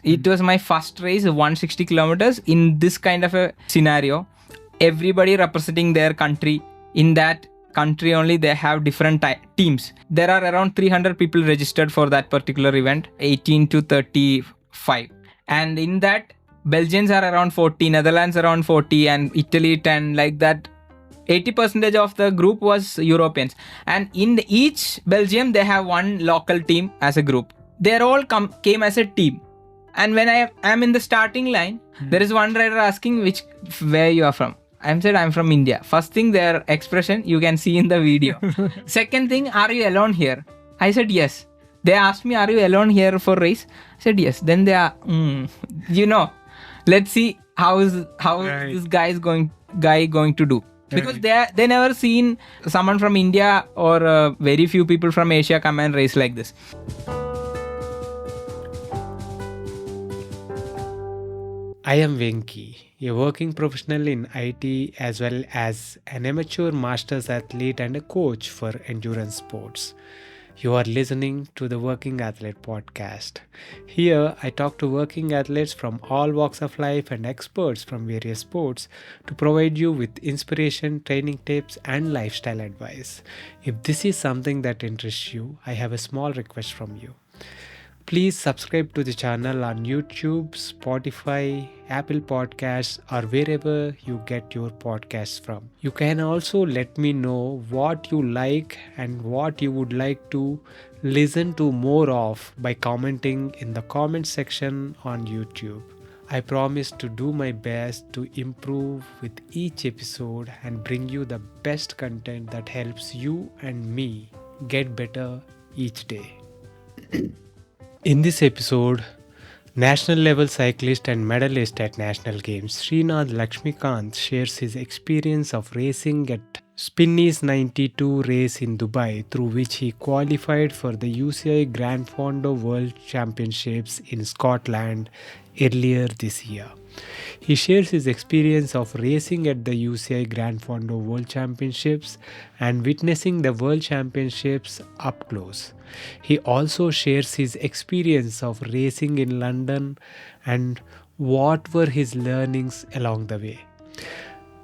It was my first race, 160 kilometers in this kind of a scenario. Everybody representing their country. In that country only, they have different teams. There are around 300 people registered for that particular event, 18 to 35. And in that, Belgians are around 40, Netherlands around 40, and Italy 10, like that. 80% of the group was Europeans. And in each Belgium, they have one local team as a group. They all came as a team. And when I am in the starting line, there is one rider asking where you are from. I said, I'm from India. First thing, their expression you can see in the video. Second thing, are you alone here? I said, yes. They asked me, are you alone here for race? I said, yes. Then they are, let's see how this guy going to do. Because they never seen someone from India or very few people from Asia come and race like this. I am Venki, a working professional in IT as well as an amateur masters athlete and a coach for endurance sports. You are listening to the Working Athlete podcast. Here, I talk to working athletes from all walks of life and experts from various sports to provide you with inspiration, training tips, and lifestyle advice. If this is something that interests you, I have a small request from you. Please subscribe to the channel on YouTube, Spotify, Apple Podcasts, or wherever you get your podcasts from. You can also let me know what you like and what you would like to listen to more of by commenting in the comment section on YouTube. I promise to do my best to improve with each episode and bring you the best content that helps you and me get better each day. In this episode, national level cyclist and medalist at national games Sreenath Lakshmikanth shares his experience of racing at Spinneys92 race in Dubai, through which he qualified for the UCI Granfondo World Championships in Scotland earlier this year. He shares his experience of racing at the UCI Granfondo World Championships and witnessing the World Championships up close. He also shares his experience of racing in London and what were his learnings along the way.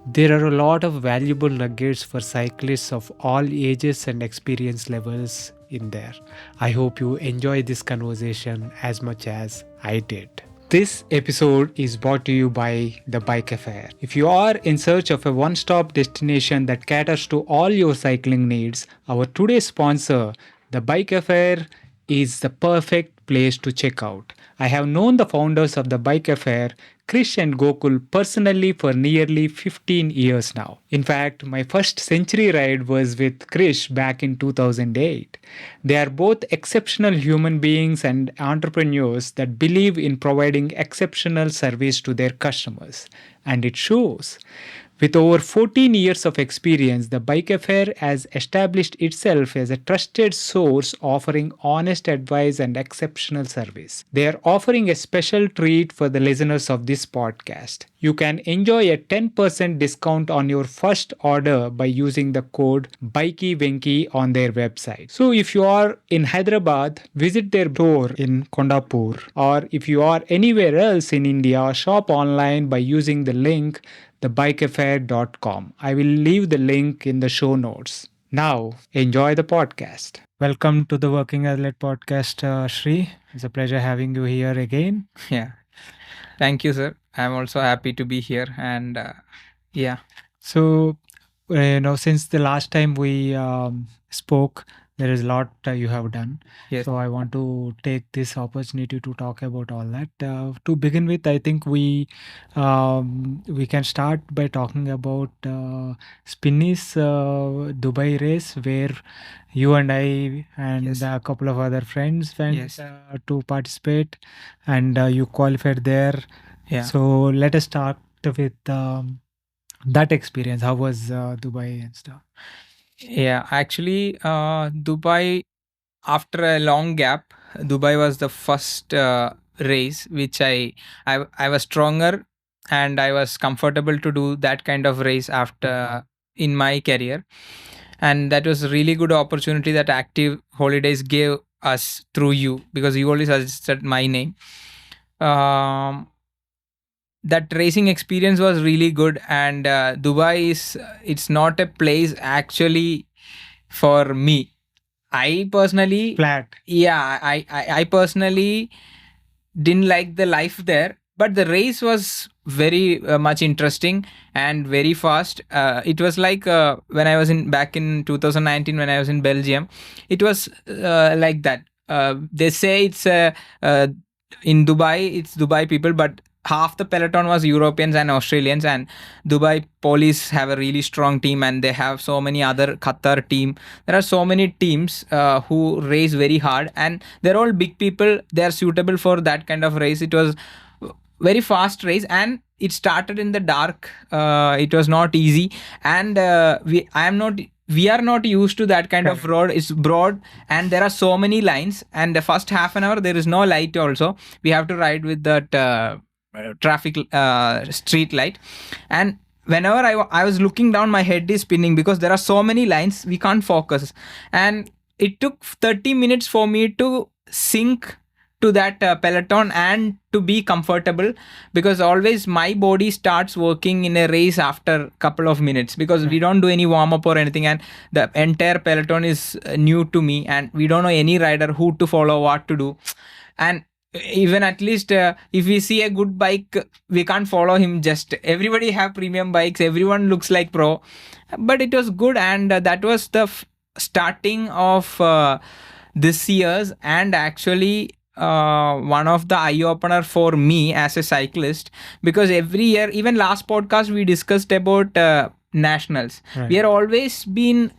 There are a lot of valuable nuggets for cyclists of all ages and experience levels in there. I hope you enjoy this conversation as much as I did. This episode is brought to you by The Bike Affair. If you are in search of a one-stop destination that caters to all your cycling needs, our today's sponsor, The Bike Affair, is the perfect place to check out. I have known the founders of The Bike Affair, Krish and Gokul, personally for nearly 15 years now. In fact, my first century ride was with Krish back in 2008. They are both exceptional human beings and entrepreneurs that believe in providing exceptional service to their customers. And it shows. With over 14 years of experience, the Bike Affair has established itself as a trusted source offering honest advice and exceptional service. They are offering a special treat for the listeners of this podcast. You can enjoy a 10% discount on your first order by using the code BikeyVenki on their website. So if you are in Hyderabad, visit their store in Kondapur. Or if you are anywhere else in India, shop online by using the link thebikeaffair.com. I will leave the link in the show notes. Now, enjoy the podcast. Welcome to the Working Athlete podcast, Sri. It's a pleasure having you here again. Yeah. Thank you, sir. I'm also happy to be here. And So, since the last time we spoke, there is a lot you have done. Yes. So I want to take this opportunity to talk about all that. To begin with, I think we can start by talking about Spinneys Dubai race, where you and I and Yes. a couple of other friends went Yes. to participate, and you qualified there. Yeah. So let us start with that experience. How was Dubai and stuff? Yeah, actually, Dubai, after a long gap, Dubai was the first race which I was stronger and I was comfortable to do that kind of race after in my career, and that was a really good opportunity that Active Holidays gave us through you, because you always suggested my name. That racing experience was really good, and Dubai is, it's not a place actually for me. I personally, Flat. yeah, I personally didn't like the life there, but the race was very much interesting and very fast. It was like when I was in back in 2019 when I was in Belgium, it was like that. They say it's in Dubai, it's Dubai people, but half the peloton was Europeans and Australians, and Dubai police have a really strong team, and they have so many other Qatar team. There are so many teams who race very hard, and they're all big people. They are suitable for that kind of race. It was very fast race, and it started in the dark. It was not easy, and we are not used to that kind of road. It's broad, and there are so many lines, and the first half an hour there is no light also. We have to ride with that traffic street light, and whenever I was looking down, my head is spinning because there are so many lines, we can't focus. And it took 30 minutes for me to sink to that peloton and to be comfortable, because always my body starts working in a race after couple of minutes, because we don't do any warm up or anything, and the entire peloton is new to me, and we don't know any rider who to follow, what to do. And even at least if we see a good bike, we can't follow him. Just everybody have premium bikes, everyone looks like pro, but it was good. And that was the starting of this year's, and actually one of the eye opener for me as a cyclist, because every year, even last podcast we discussed about nationals. Right. We are always been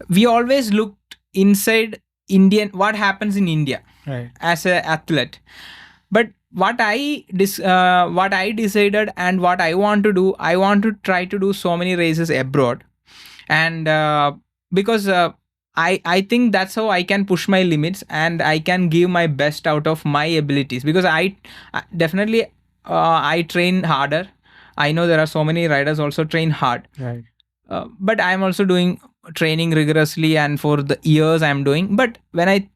we always looked inside Indian, what happens in India, Right. as a athlete. But what I decided and what I want to do, I want to try to do so many races abroad, and because I think that's how I can push my limits, and I can give my best out of my abilities, because I definitely I train harder. I know there are so many riders also train hard, Right. but I'm also doing training rigorously, and for the years I'm doing. But when I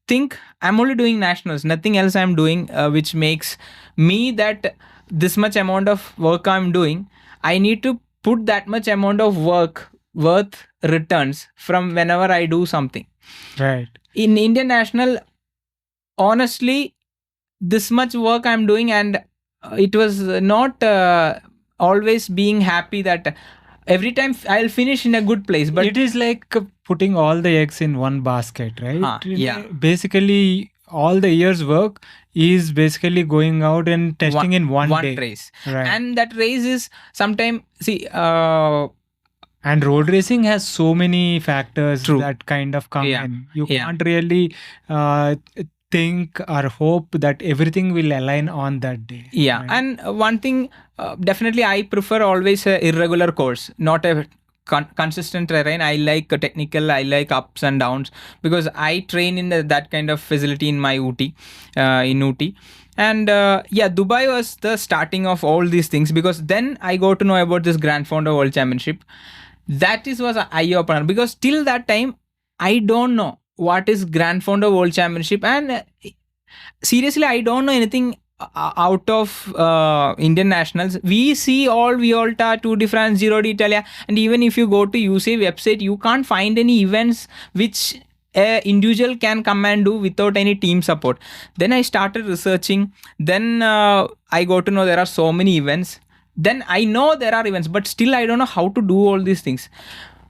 think I'm only doing nationals, nothing else I'm doing, which makes me that this much amount of work I'm doing, I need to put that much amount of work worth returns from whenever I do something. Right. In Indian national, honestly, this much work I'm doing, and it was not always being happy that every time I'll finish in a good place, but it is like putting all the eggs in one basket, right? Yeah. Basically, all the year's work is basically going out and testing in one day. race, Right. and that race is sometimes, see, And road racing has so many factors True. that kind of come Yeah. in. You Yeah. can't really think or hope that everything will align on that day. Yeah, right? and one thing, definitely I prefer always a irregular course, not a consistent terrain. I like a technical, I like ups and downs, because I train in that kind of facility in my Ooty, in Ooty. And yeah, Dubai was the starting of all these things, because then I got to know about this Granfondo World Championship. That was an eye opener, because till that time I don't know what is Granfondo World Championship, and seriously I don't know anything out of Indian nationals. We see all Violta, Tour de France, Giro d'Italia, and even if you go to UCI website, you can't find any events which a individual can come and do without any team support. Then I started researching. Then I got to know there are so many events. Then I know there are events, but still I don't know how to do all these things.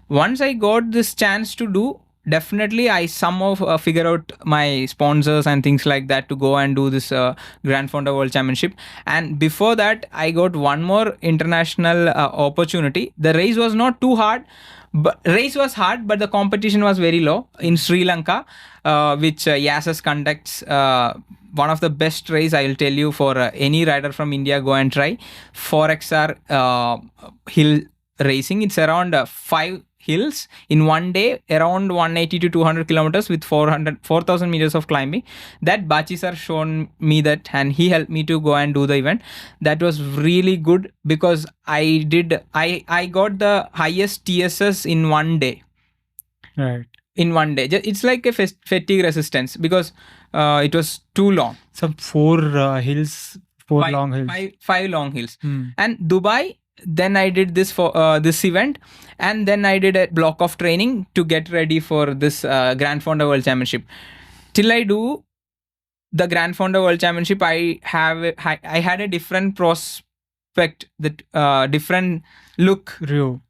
Once I got this chance to do, definitely I somehow figure out my sponsors and things like that to go and do this Granfondo World Championship. And before that, I got one more international opportunity. The race was not too hard, but race was hard, but the competition was very low in Sri Lanka, which YASS conducts. One of the best race, I will tell you, for any rider from India, go and try 4XR hill racing. It's around 5 hills in one day, around 180 to 200 kilometers with 4,000 meters of climbing. That Bachi sir shown me that, and he helped me to go and do the event. That was really good, because I got the highest TSS in one day. Right. In one day, it's like a fatigue resistance, because it was too long. Some four hills, long hills. Five long hills. And Dubai, then I did this for this event, and then I did a block of training to get ready for this Granfondo World Championship. Till I do the Granfondo World Championship, I had a different prospect, that different view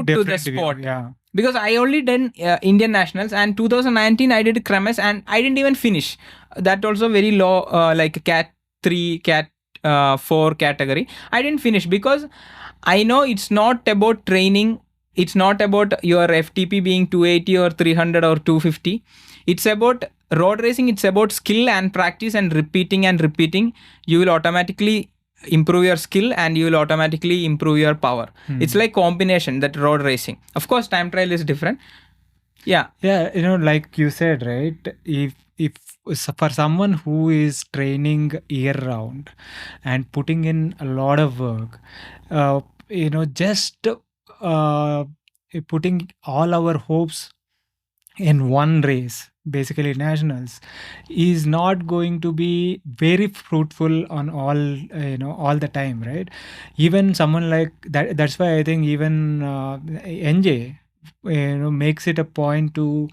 to the sport. Yeah. Because I only done Indian nationals, and 2019 I did Kremes, and I didn't even finish. That also very low, like Cat 3, Cat 4 category. I didn't finish because I know it's not about training. It's not about your FTP being 280 or 300 or 250. It's about road racing. It's about skill and practice and repeating and repeating. You will automatically improve your skill and you will automatically improve your power. It's like combination, that road racing. Of course, time trial is different. Yeah, like you said, right? If for someone who is training year round and putting in a lot of work, just putting all our hopes in one race, basically nationals, is not going to be very fruitful on all the time, right? Even someone like that, that's why I think even NJ makes it a point to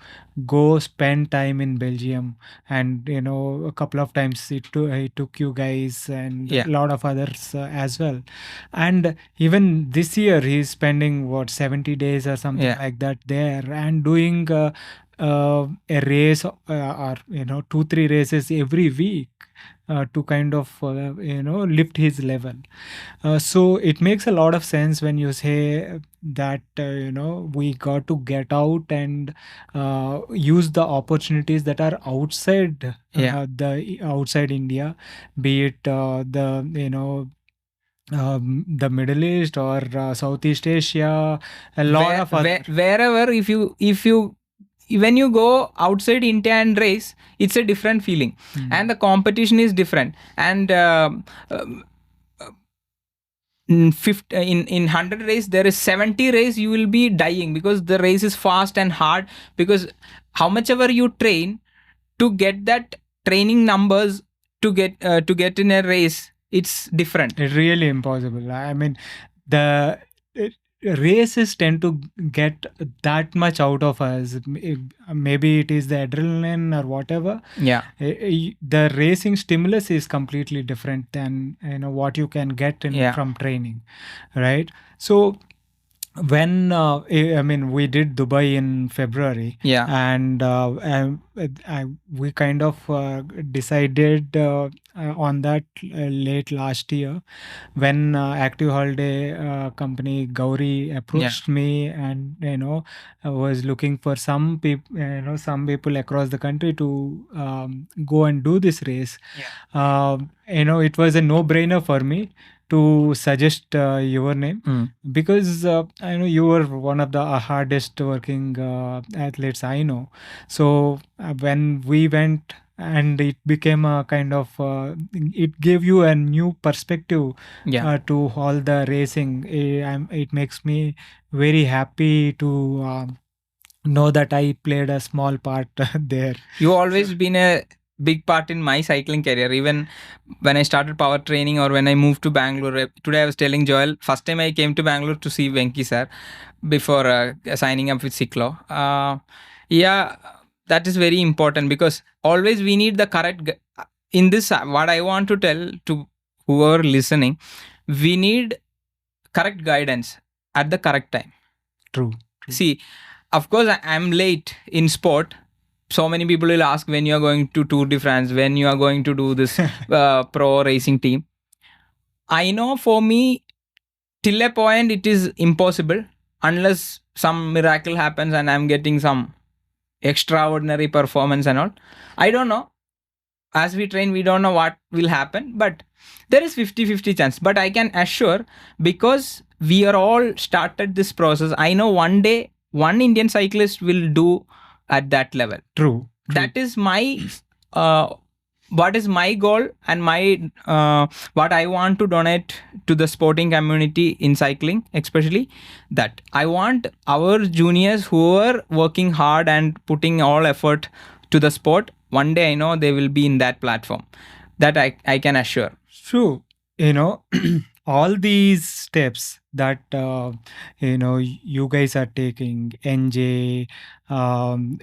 go spend time in Belgium, and a couple of times he took you guys and a lot of others as well. And even this year he's spending 70 days or something like that there, and doing a race or 2-3 races every week to kind of lift his level. So it makes a lot of sense when you say that we got to get out and use the opportunities that are outside outside India, be it the Middle East or Southeast Asia, a lot of other... wherever. If you when you go outside India and race, it's a different feeling, and the competition is different. And in 100 race, there is 70 race you will be dying because the race is fast and hard. Because how much ever you train to get that training numbers to get in a race, it's different. It's really impossible. I mean, the races tend to get that much out of us. Maybe it is the adrenaline or whatever. Yeah, the racing stimulus is completely different than what you can get from training, right? So when we did Dubai in February, and we kind of decided on that late last year, when Active Holiday company Gauri approached me, and was looking for some people across the country to go and do this race. It was a no-brainer for me to suggest your name, because I know you were one of the hardest working athletes I know. So when we went, and it became a kind of it gave you a new perspective to all the racing. It makes me very happy to know that I played a small part there. You always been a big part in my cycling career. Even when I started power training, or when I moved to Bangalore. Today I was telling Joel, first time I came to Bangalore to see Venki sir before signing up with Ciclo. That is very important, because always we need the correct in this. What I want to tell to whoever listening, we need correct guidance at the correct time. True. See, of course I'm late in sport. So many people will ask when you are going to Tour de France, when you are going to do this pro racing team. I know for me, till a point it is impossible, unless some miracle happens and I'm getting some extraordinary performance and all. I don't know. As we train, we don't know what will happen, but there is 50-50 chance. But I can assure, because we are all started this process, I know one day one Indian cyclist will do at that level. True. That is my what is my goal, and my what I want to donate to the sporting community in cycling, especially that I want our juniors who are working hard and putting all effort to the sport, one day I know they will be in that platform. That I can assure. True. All these steps that you guys are taking, NJ,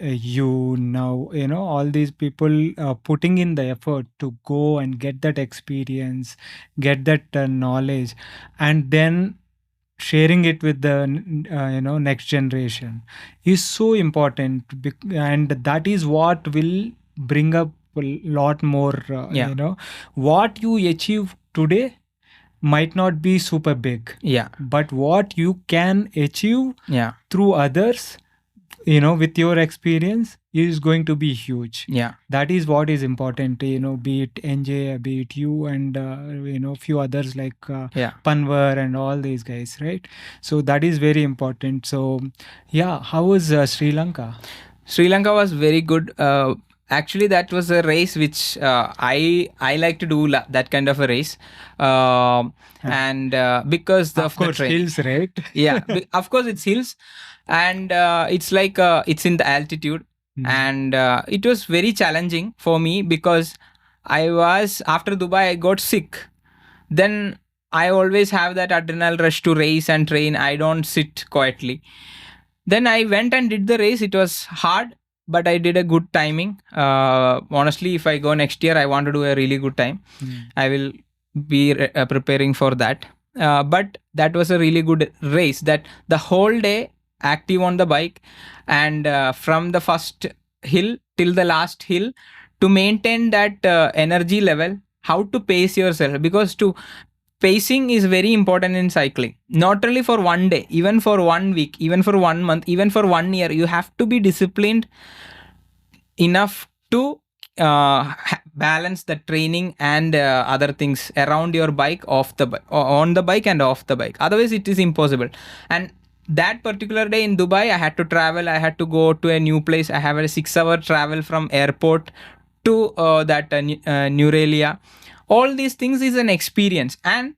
you now, all these people putting in the effort to go and get that experience, get that knowledge, and then sharing it with the next generation is so important, and that is what will bring up a lot more. What you achieve today might not be super big, but what you can achieve through others, with your experience, is going to be huge. That is what is important, be it NJ, be it you, and few others like Panwar and all these guys, right? So that is very important. So how was Sri Lanka? Sri Lanka was very good. Actually, that was a race which I like to do that kind of a race, and because of course hills, right? Of course it's hills, and it's like it's in the altitude, and it was very challenging for me because after Dubai I got sick. Then I always have that adrenal rush to race and train. I don't sit quietly. Then I went and did the race. It was hard, but I did a good timing. Honestly, if I go next year, I want to do a really good time. I will be preparing for that. But that was a really good race. That the whole day active on the bike, and from the first hill till the last hill, to maintain that energy level, how to pace yourself, because pacing is very important in cycling. Not only for one day, even for 1 week, even for 1 month, even for 1 year, you have to be disciplined enough to balance the training and other things around your bike, on the bike and off the bike. Otherwise, it is impossible. And that particular day in Dubai, I had to travel. I had to go to a new place. I have a 6-hour travel from airport to that Neuralia. All these things is an experience, and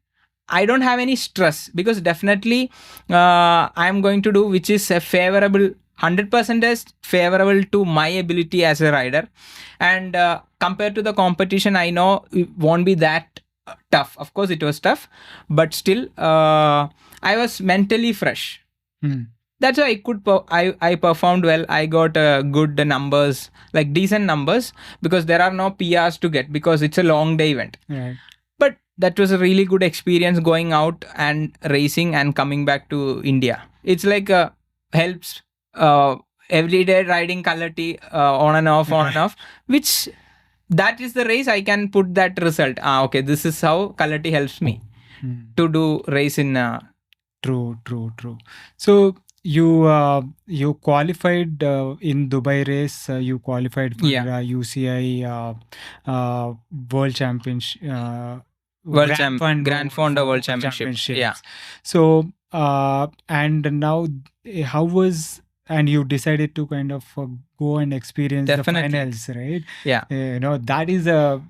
I don't have any stress, because definitely I'm going to do which is a favorable, 100% favorable to my ability as a rider. And compared to the competition, I know it won't be that tough. Of course it was tough, but still I was mentally fresh. That's why I performed well. I got good numbers, like decent numbers, because there are no PRs to get, because it's a long day event. Right. But that was a really good experience, going out and racing and coming back to India. It's like helps everyday riding quality, on and off, which that is the race I can put that result. Okay, this is how quality helps me to do race in. True. So you qualified in Dubai race. You qualified for UCI World Championship. Granfondo World Championships. Yeah. So and now how was, and you decided to kind of go and experience the finals, right? Yeah. That is a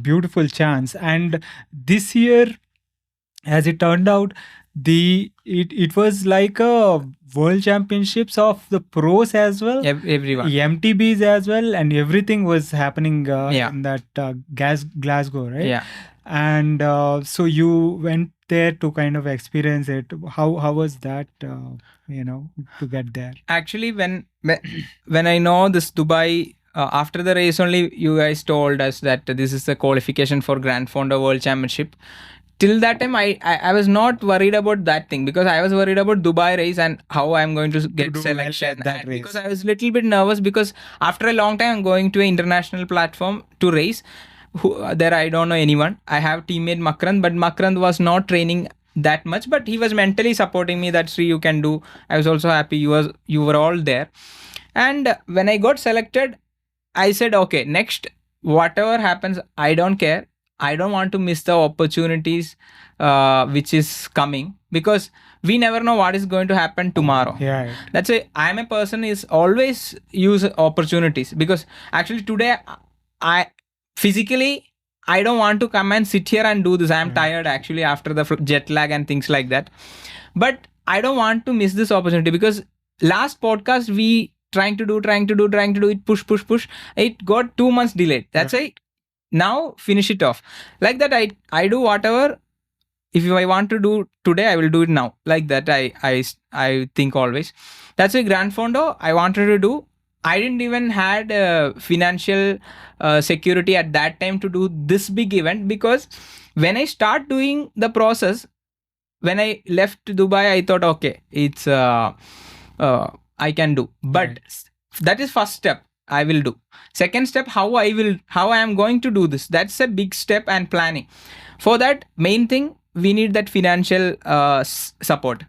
beautiful chance. And this year, as it turned out, it was like a World Championships of the pros as well, everyone, MTBs as well, and everything was happening in that Glasgow, right? And so you went there to kind of experience it. How was that, to get there? Actually, when I know this Dubai, after the race only, you guys told us that this is the qualification for Granfondo World Championship. Till that time, I was not worried about that thing, because I was worried about Dubai race and how I'm going to get selection. That race. Because I was a little bit nervous, because after a long time I'm going to an international platform to race. There I don't know anyone. I have teammate Makrand, but Makrand was not training that much, but he was mentally supporting me that Sri, you can do. I was also happy you were all there. And when I got selected, I said, okay, next, whatever happens, I don't care. I don't want to miss the opportunities which is coming, because we never know what is going to happen tomorrow. Yeah. That's why I'm a person is always use opportunities, because actually today physically I don't want to come and sit here and do this. I'm tired actually after the jet lag and things like that. But I don't want to miss this opportunity, because last podcast we trying to do it, push. It got 2 months delayed. That's why now finish it off. Like that, I do whatever. If I want to do today, I will do it now. Like that, I think always. That's why Granfondo I wanted to do. I didn't even had financial security at that time to do this big event, because when I start doing the process, when I left Dubai, I thought, okay, it's I can do. But that is first step. I will do. Second step, how I am going to do this. That's a big step and planning. For that, main thing, we need that financial support.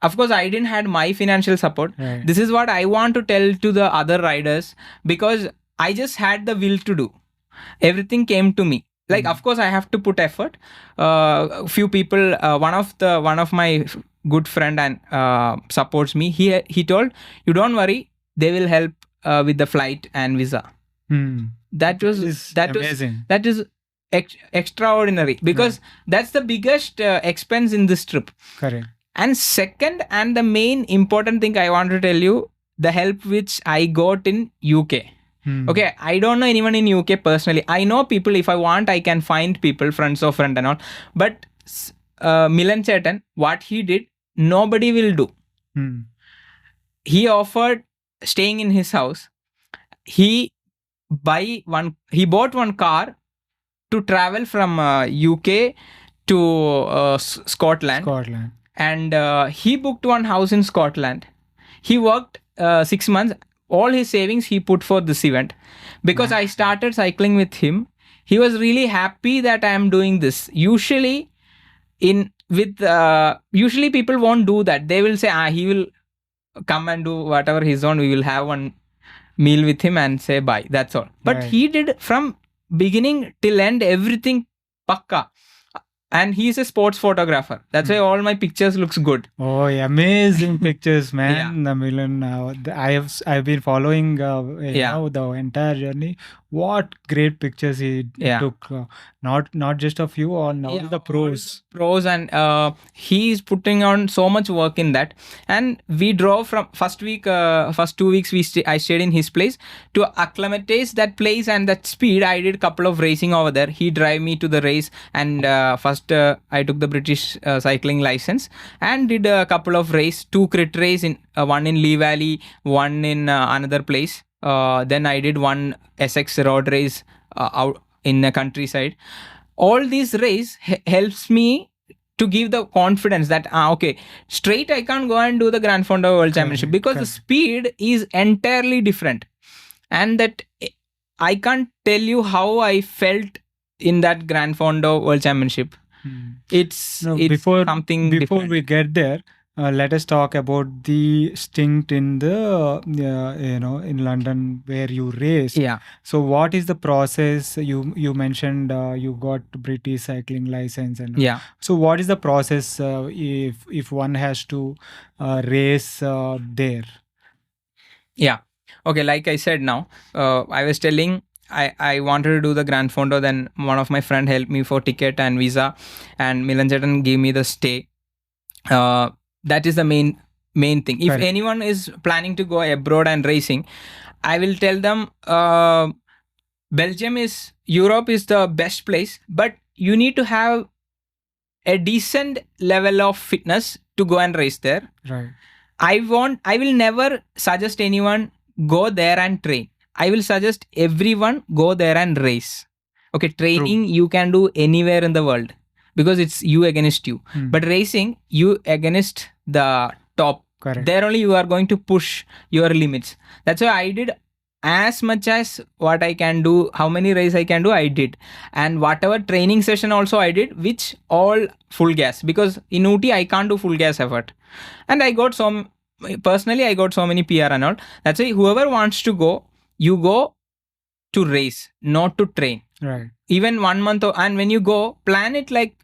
Of course, I didn't had my financial support. Right. This is what I want to tell to the other riders, because I just had the will to do. Everything came to me. Like, of course, I have to put effort. Few people, one of my good friend and supports me. He told, you don't worry, they will help with the flight and visa. That was amazing. That is extraordinary, because that's the biggest expense in this trip. Correct. And second, and the main important thing I want to tell you, the help which I got in UK. Okay, I don't know anyone in UK personally. I know people. If I want, I can find people, friends of friend and all. But Milan Chetan, what he did, nobody will do. He offered staying in his house. He bought one car to travel from UK to Scotland. And he booked one house in Scotland. He worked 6 months. All his savings he put for this event, because I started cycling with him. He was really happy that I am doing this. Usually people won't do that. They will say, he will come and do whatever he's on. We will have one meal with him and say bye. That's all. But he did from beginning till end everything pakka. And he's a sports photographer. That's why all my pictures looks good. Oh, yeah, amazing pictures, man. The Milan, I've been following now the entire journey. What great pictures he took. Not just of you, on all the pros. And he's putting on so much work in that. And we drove from first 2 weeks I stayed in his place to acclimatize that place and that speed. I did couple of racing over there. He drive me to the race, and first I took the British cycling license and did a couple of race, 2 crit race, in one in Lee Valley, one in another place. Then I did one Essex road race out in the countryside. All these race helps me to give the confidence that okay, straight I can't go and do the Granfondo World Championship, because the speed is entirely different. And that I can't tell you how I felt in that Granfondo World Championship. It's something before different. We get there, let us talk about the stint in the in London where you raced. So what is the process? You mentioned you got British cycling license, and so what is the process if one has to race there? Okay, like I said now, I was telling, I wanted to do the Granfondo. Then one of my friend helped me for ticket and visa, and Milan Chetan gave me the stay. That is the main thing. If anyone is planning to go abroad and racing, I will tell them Europe is the best place, but you need to have a decent level of fitness to go and race there. I will never suggest anyone go there and train. I will suggest everyone go there and race. Okay, training you can do anywhere in the world, because it's you against you. But racing, you against the top. There only you are going to push your limits. That's why I did as much as what I can do. How many races I can do, I did. And whatever training session also I did, which all full gas, because in Ooty I can't do full gas effort. And I got so many PR and all. That's why whoever wants to go, you go to race, not to train. Even 1 month, and when you go, plan it like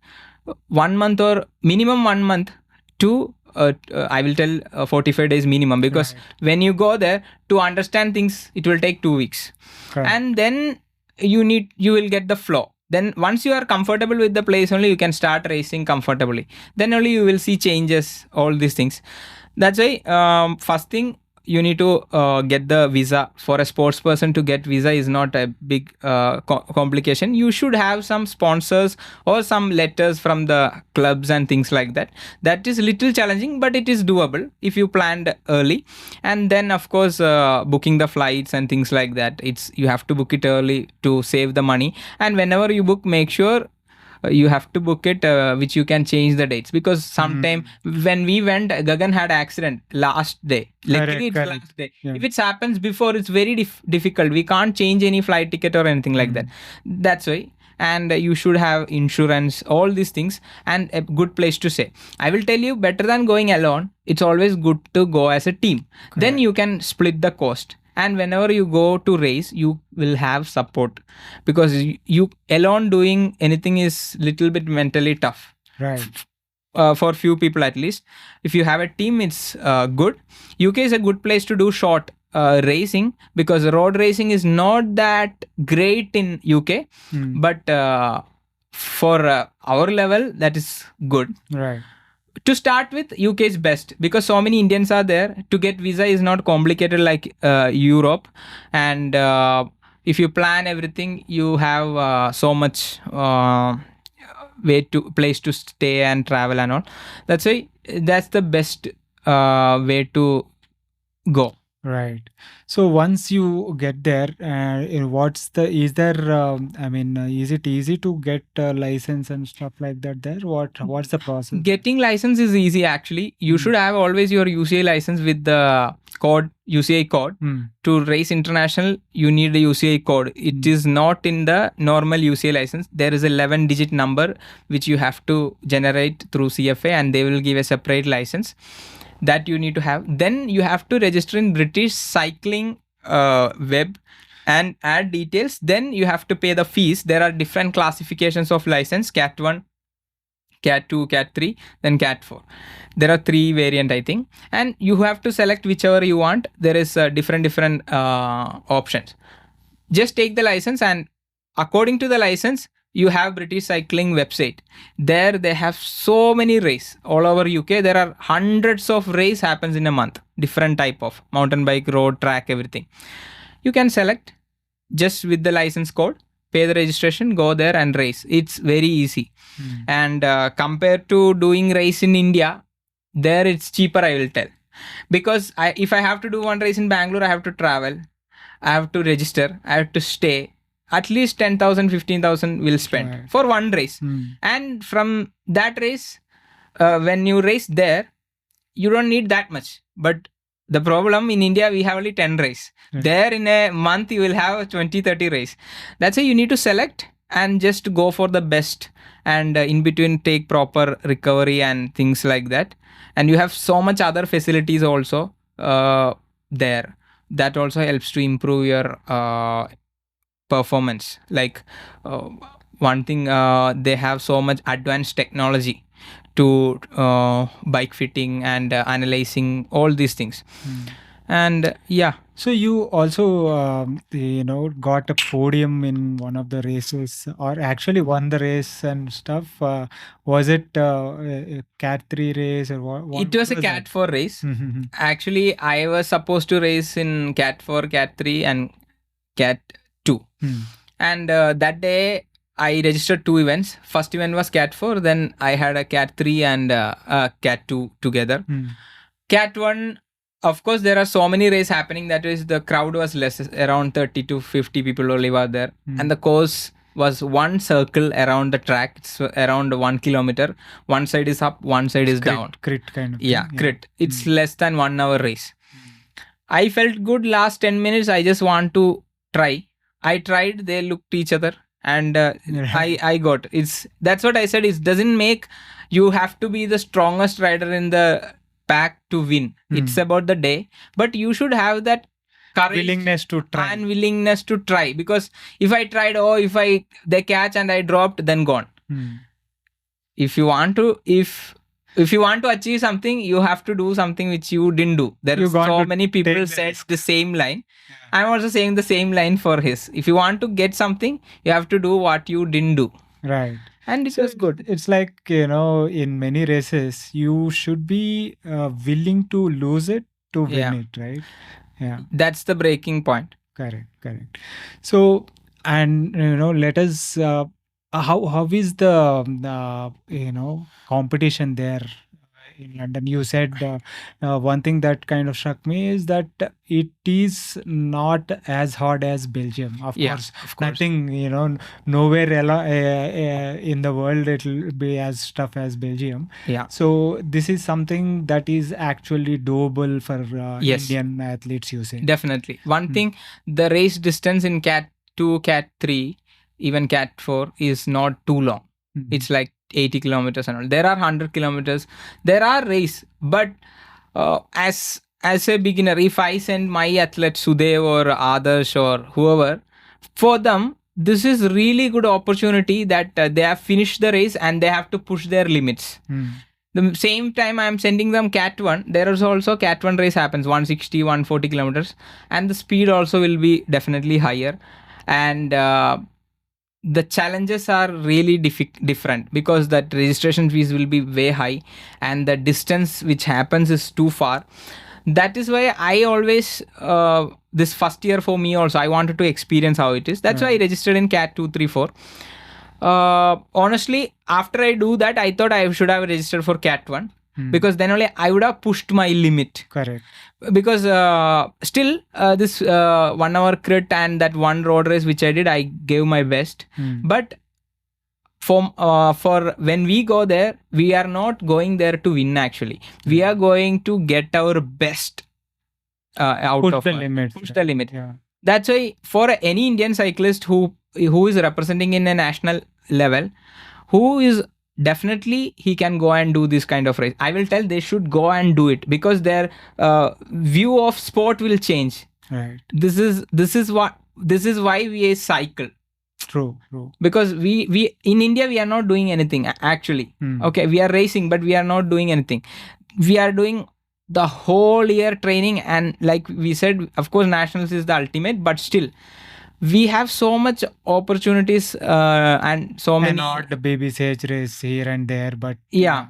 1 month or minimum 1 month to I will tell 45 days minimum, because when you go there to understand things, it will take 2 weeks. And then you will get the flow. Then once you are comfortable with the place, only you can start racing comfortably. Then only you will see changes, all these things. That's why first thing, you need to get the visa. For a sports person to get visa is not a big complication. You should have some sponsors or some letters from the clubs and things like that. That is little challenging, but it is doable if you planned early. And then of course booking the flights and things like that, you have to book it early to save the money. And whenever you book, make sure you have to book it which you can change the dates, because sometime when we went, Gagan had accident last day. Luckily it's last day. Yeah. If it happens before, it's very difficult. We can't change any flight ticket or anything like that. That's why. And you should have insurance, all these things, and a good place to stay. I will tell you, better than going alone, it's always good to go as a team. Then you can split the cost. And whenever you go to race, you will have support, because you alone doing anything is little bit mentally tough. Right. For few people at least. If you have a team, it's good. UK is a good place to do short racing, because road racing is not that great in UK, but for our level, that is good. Right. To start with, UK is best because so many Indians are there. To get visa is not complicated like Europe, and if you plan everything, you have so much place to stay and travel and all. That's why that's the best way to go. Right. So once you get there, is it easy to get a license and stuff like that there? What's the process? Getting license is easy actually. You should have always your UCI license with the code, UCI code. To race international, you need the UCI code. It is not in the normal UCI license. There is a 11-digit number which you have to generate through CFA, and they will give a separate license that you need to have. Then you have to register in British Cycling web and add details. Then you have to pay the fees. There are different classifications of license: Cat 1, Cat 2, Cat 3, then Cat 4. There are 3 variant, I think, and you have to select whichever you want. There is different options. Just take the license, and according to the license, you have British Cycling website. There they have so many race all over UK. There are hundreds of race happens in a month. Different type of mountain bike, road, track, everything. You can select just with the license code, pay the registration, go there and race. It's very easy. And compared to doing race in India, there it's cheaper, I will tell. Because if I have to do one race in Bangalore, I have to travel, I have to register, I have to stay. At least 10,000, 15,000 will spend for one race. And from that race, when you race there, you don't need that much. But the problem in India, we have only 10 race. There in a month, you will have 20, 30 race. That's why you need to select and just go for the best. And in between, take proper recovery and things like that. And you have so much other facilities also there. That also helps to improve your performance. Like one thing, they have so much advanced technology to bike fitting and analyzing all these things. And yeah. So you also got a podium in one of the races, or actually won the race and stuff. Was it a Cat 3 race or what? It was a Cat 4 race. Actually, I was supposed to race in Cat 4, Cat 3 and Cat 2. And that day I registered 2 events. First event was Cat 4, then I had a Cat 3 and Cat 2 together. Cat 1, of course, there are so many races happening. That is, the crowd was less, around 30 to 50 people only were there. And the course was one circle around the track. It's around 1 kilometer. One side is up, one side is down. Crit kind of. Yeah, crit. It's less than 1 hour race. I felt good last 10 minutes. I just want to try. I tried, they looked each other, and I got. That's what I said. It doesn't make you have to be the strongest rider in the pack to win. It's about the day, but you should have that courage, willingness to try, and willingness to try. Because if I tried, they catch and I dropped, then gone. If you want to achieve something, you have to do something which you didn't do. There are so many people said the same line. I'm also saying the same line for his. If you want to get something, you have to do what you didn't do. Right. And it was good. It's like, in many races, you should be willing to lose it to win Yeah. it, right? Yeah. That's the breaking point. Correct. So, and let us. How is the competition there in London? You said one thing that kind of struck me is that it is not as hard as Belgium. Of Yeah, course, of course. nothing. Nowhere in the world it will be as tough as Belgium. Yeah. So this is something that is actually doable for Yes. Indian athletes. You say Definitely. One Hmm. thing, the race distance in Cat 2, Cat 3, even Cat 4 is not too long. Mhm. It's like 80 kilometers and all. There are 100 kilometers. There are race, but as a beginner, if I send my athlete Sudev or Adarsh or whoever, for them, this is really good opportunity that they have finished the race and they have to push their limits. Hmm. The same time I'm sending them Cat 1, there is also Cat 1 race happens 160, 140 kilometers, and the speed also will be definitely higher. And the challenges are really different because that registration fees will be way high and the distance which happens is too far. That is why I always this first year for me also I wanted to experience how it is. That's why I registered in Cat 2, 3, 4. Honestly, after I do that, I thought I should have registered for Cat 1 because then only I would have pushed my limit. Correct. Because still this 1 hour crit and that one road race which I did, I gave my best. But for when we go there, we are not going there to win actually. We are going to get our best out Push of the limit. push the limit. Yeah. That's why for any Indian cyclist who is representing in a national level, who is definitely he can go and do this kind of race. I will tell they should go and do it because their view of sport will change. Right. This is why we cycle. True. Because we in India we are not doing anything actually. Okay, we are racing but we are not doing anything. We are doing the whole year training, and like we said, of course nationals is the ultimate, but still we have so much opportunities and so many. And not the baby stage race here and there, but Yeah.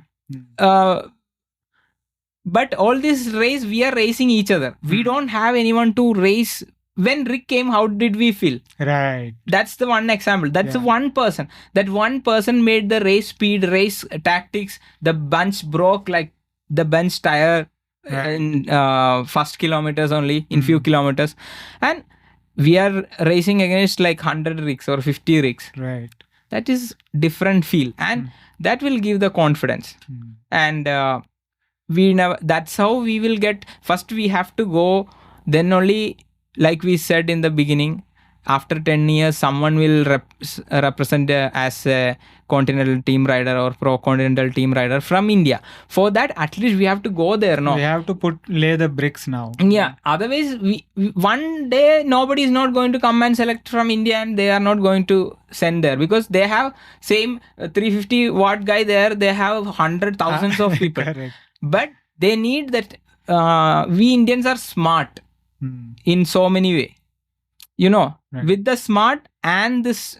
But all this race we are racing each other. We don't have anyone to race. When Rick came, how did we feel? Right. That's the one example. That's the one person. That one person made the race speed, race tactics. The bunch broke like the bench tire in first kilometers only, in few kilometers. And we are racing against like 100 rigs or 50 rigs. Right. That is different feel. And that will give the confidence. And that's how we will get. First we have to go, then only, like we said in the beginning, after 10 years someone will represent as a continental team rider or pro continental team rider from India. For that at least we have to go there. No, we have to lay the bricks now. Yeah, otherwise we one day nobody is not going to come and select from India and they are not going to send there because they have same 350 watt guy there, they have 100,000 of people. Correct. But they need that. We Indians are smart in so many way, Right. with the smart and this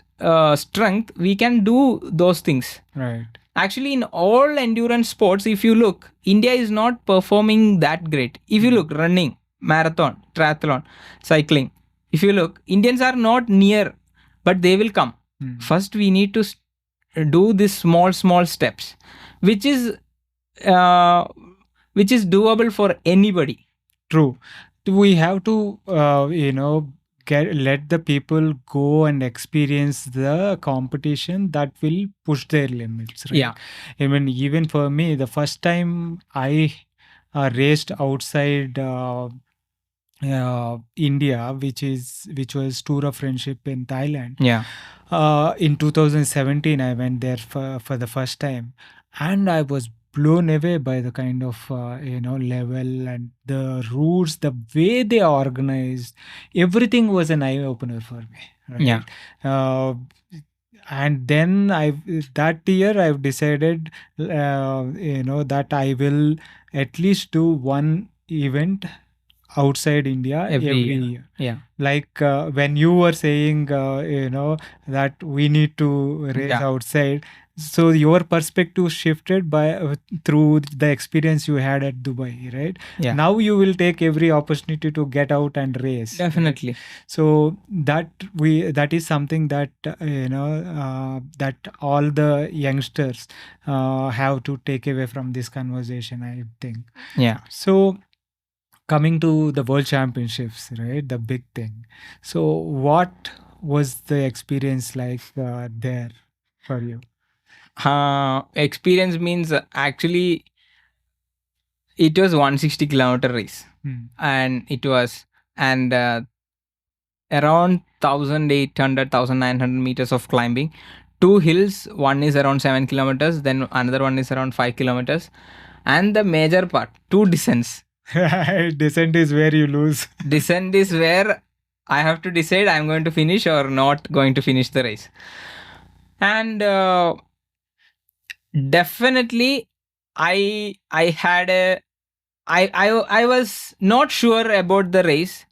strength we can do those things. Right. Actually in all endurance sports, if you look, India is not performing that great. If you look, running, marathon, triathlon, cycling, if you look, Indians are not near, but they will come. First we need to do these small steps, which is doable for anybody. True. We have to let the people go and experience the competition that will push their limits, right? Yeah. I mean, even for me, the first time I raced outside India, which was Tour of Friendship in Thailand. Yeah. In 2017, I went there for the first time, and I was blown away by the kind of level and the routes, the way they organized. Everything was an eye opener for me. Right? Yeah. And then that year I've decided that I will at least do one event outside India every year. Yeah. Like when you were saying that we need to race outside, So your perspective shifted by through the experience you had at Dubai, right? Yeah. Now you will take every opportunity to get out and race. right? Definitely. So that is something that that all the youngsters have to take away from this conversation, I think. Yeah. So coming to the World Championships, right? The big thing. So what was the experience like there for you? Experience means actually it was 160-kilometer race, and it was around 1,800 meters of climbing. Two hills, one is around 7 kilometers, then another one is around 5 kilometers, and the major part, two descents. Descent is where you lose. Descent is where I have to decide I'm going to finish or not going to finish the race. And definitely I was not sure about the race,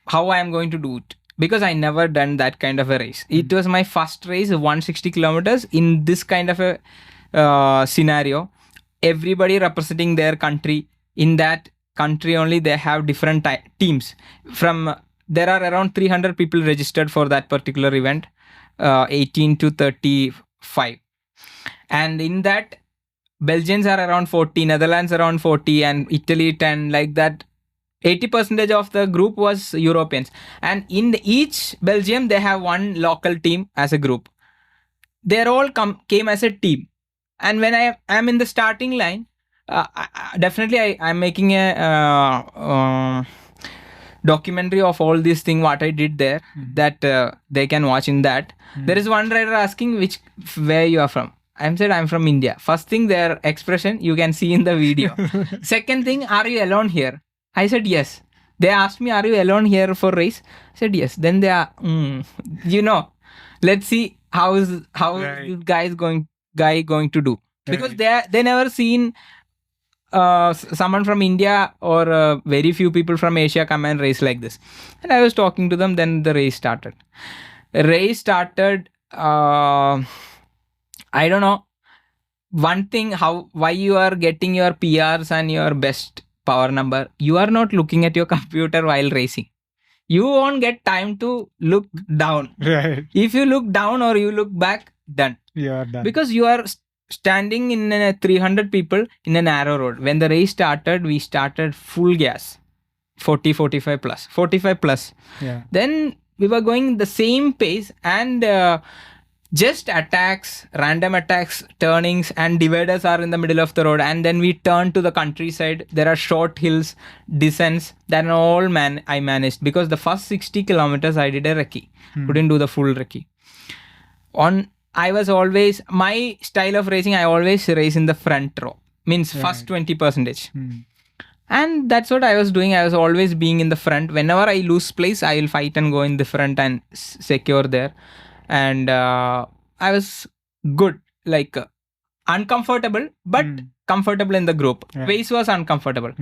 how I am going to do it, because I never done that kind of a race. It was my first race, 160 kilometers in this kind of a scenario. Everybody representing their country. In that country only, they have different teams. There are around 300 people registered for that particular event, 18 to 35. And in that, Belgians are around 40, Netherlands around 40, and Italy 10, like that. 80% of the group was Europeans. And in each Belgium, they have one local team as a group. They all came as a team. And when I am in the starting line, definitely I'm making a documentary of all these things, what I did there, that they can watch in that. There is one rider asking where you are from. I said I'm from India. First thing, their expression you can see in the video. Second thing, are you alone here? I said yes. They asked me, are you alone here for race? I said yes. Then they are, let's see how is this guy going to do, because they never seen someone from India or very few people from Asia come and race like this. And I was talking to them. Then the race started. I don't know. One thing, why you are getting your PRs and your best power number, you are not looking at your computer while racing. You won't get time to look down. Right. If you look down or you look back, done. You are done. Because you are standing in 300 people in a narrow road. When the race started, we started full gas. 45 plus. Yeah. Then we were going the same pace, and just random attacks, turnings and dividers are in the middle of the road. And then we turn to the countryside. There are short hills, descents. Then I managed, because the first 60 kilometers I did a recce. Couldn't do the full recce. I was always, my style of racing, I always race in the front row. Means first 20%. And that's what I was doing. I was always being in the front. Whenever I lose place, I will fight and go in the front and secure there. And I was good, like uncomfortable, but comfortable in the group. Pace was uncomfortable.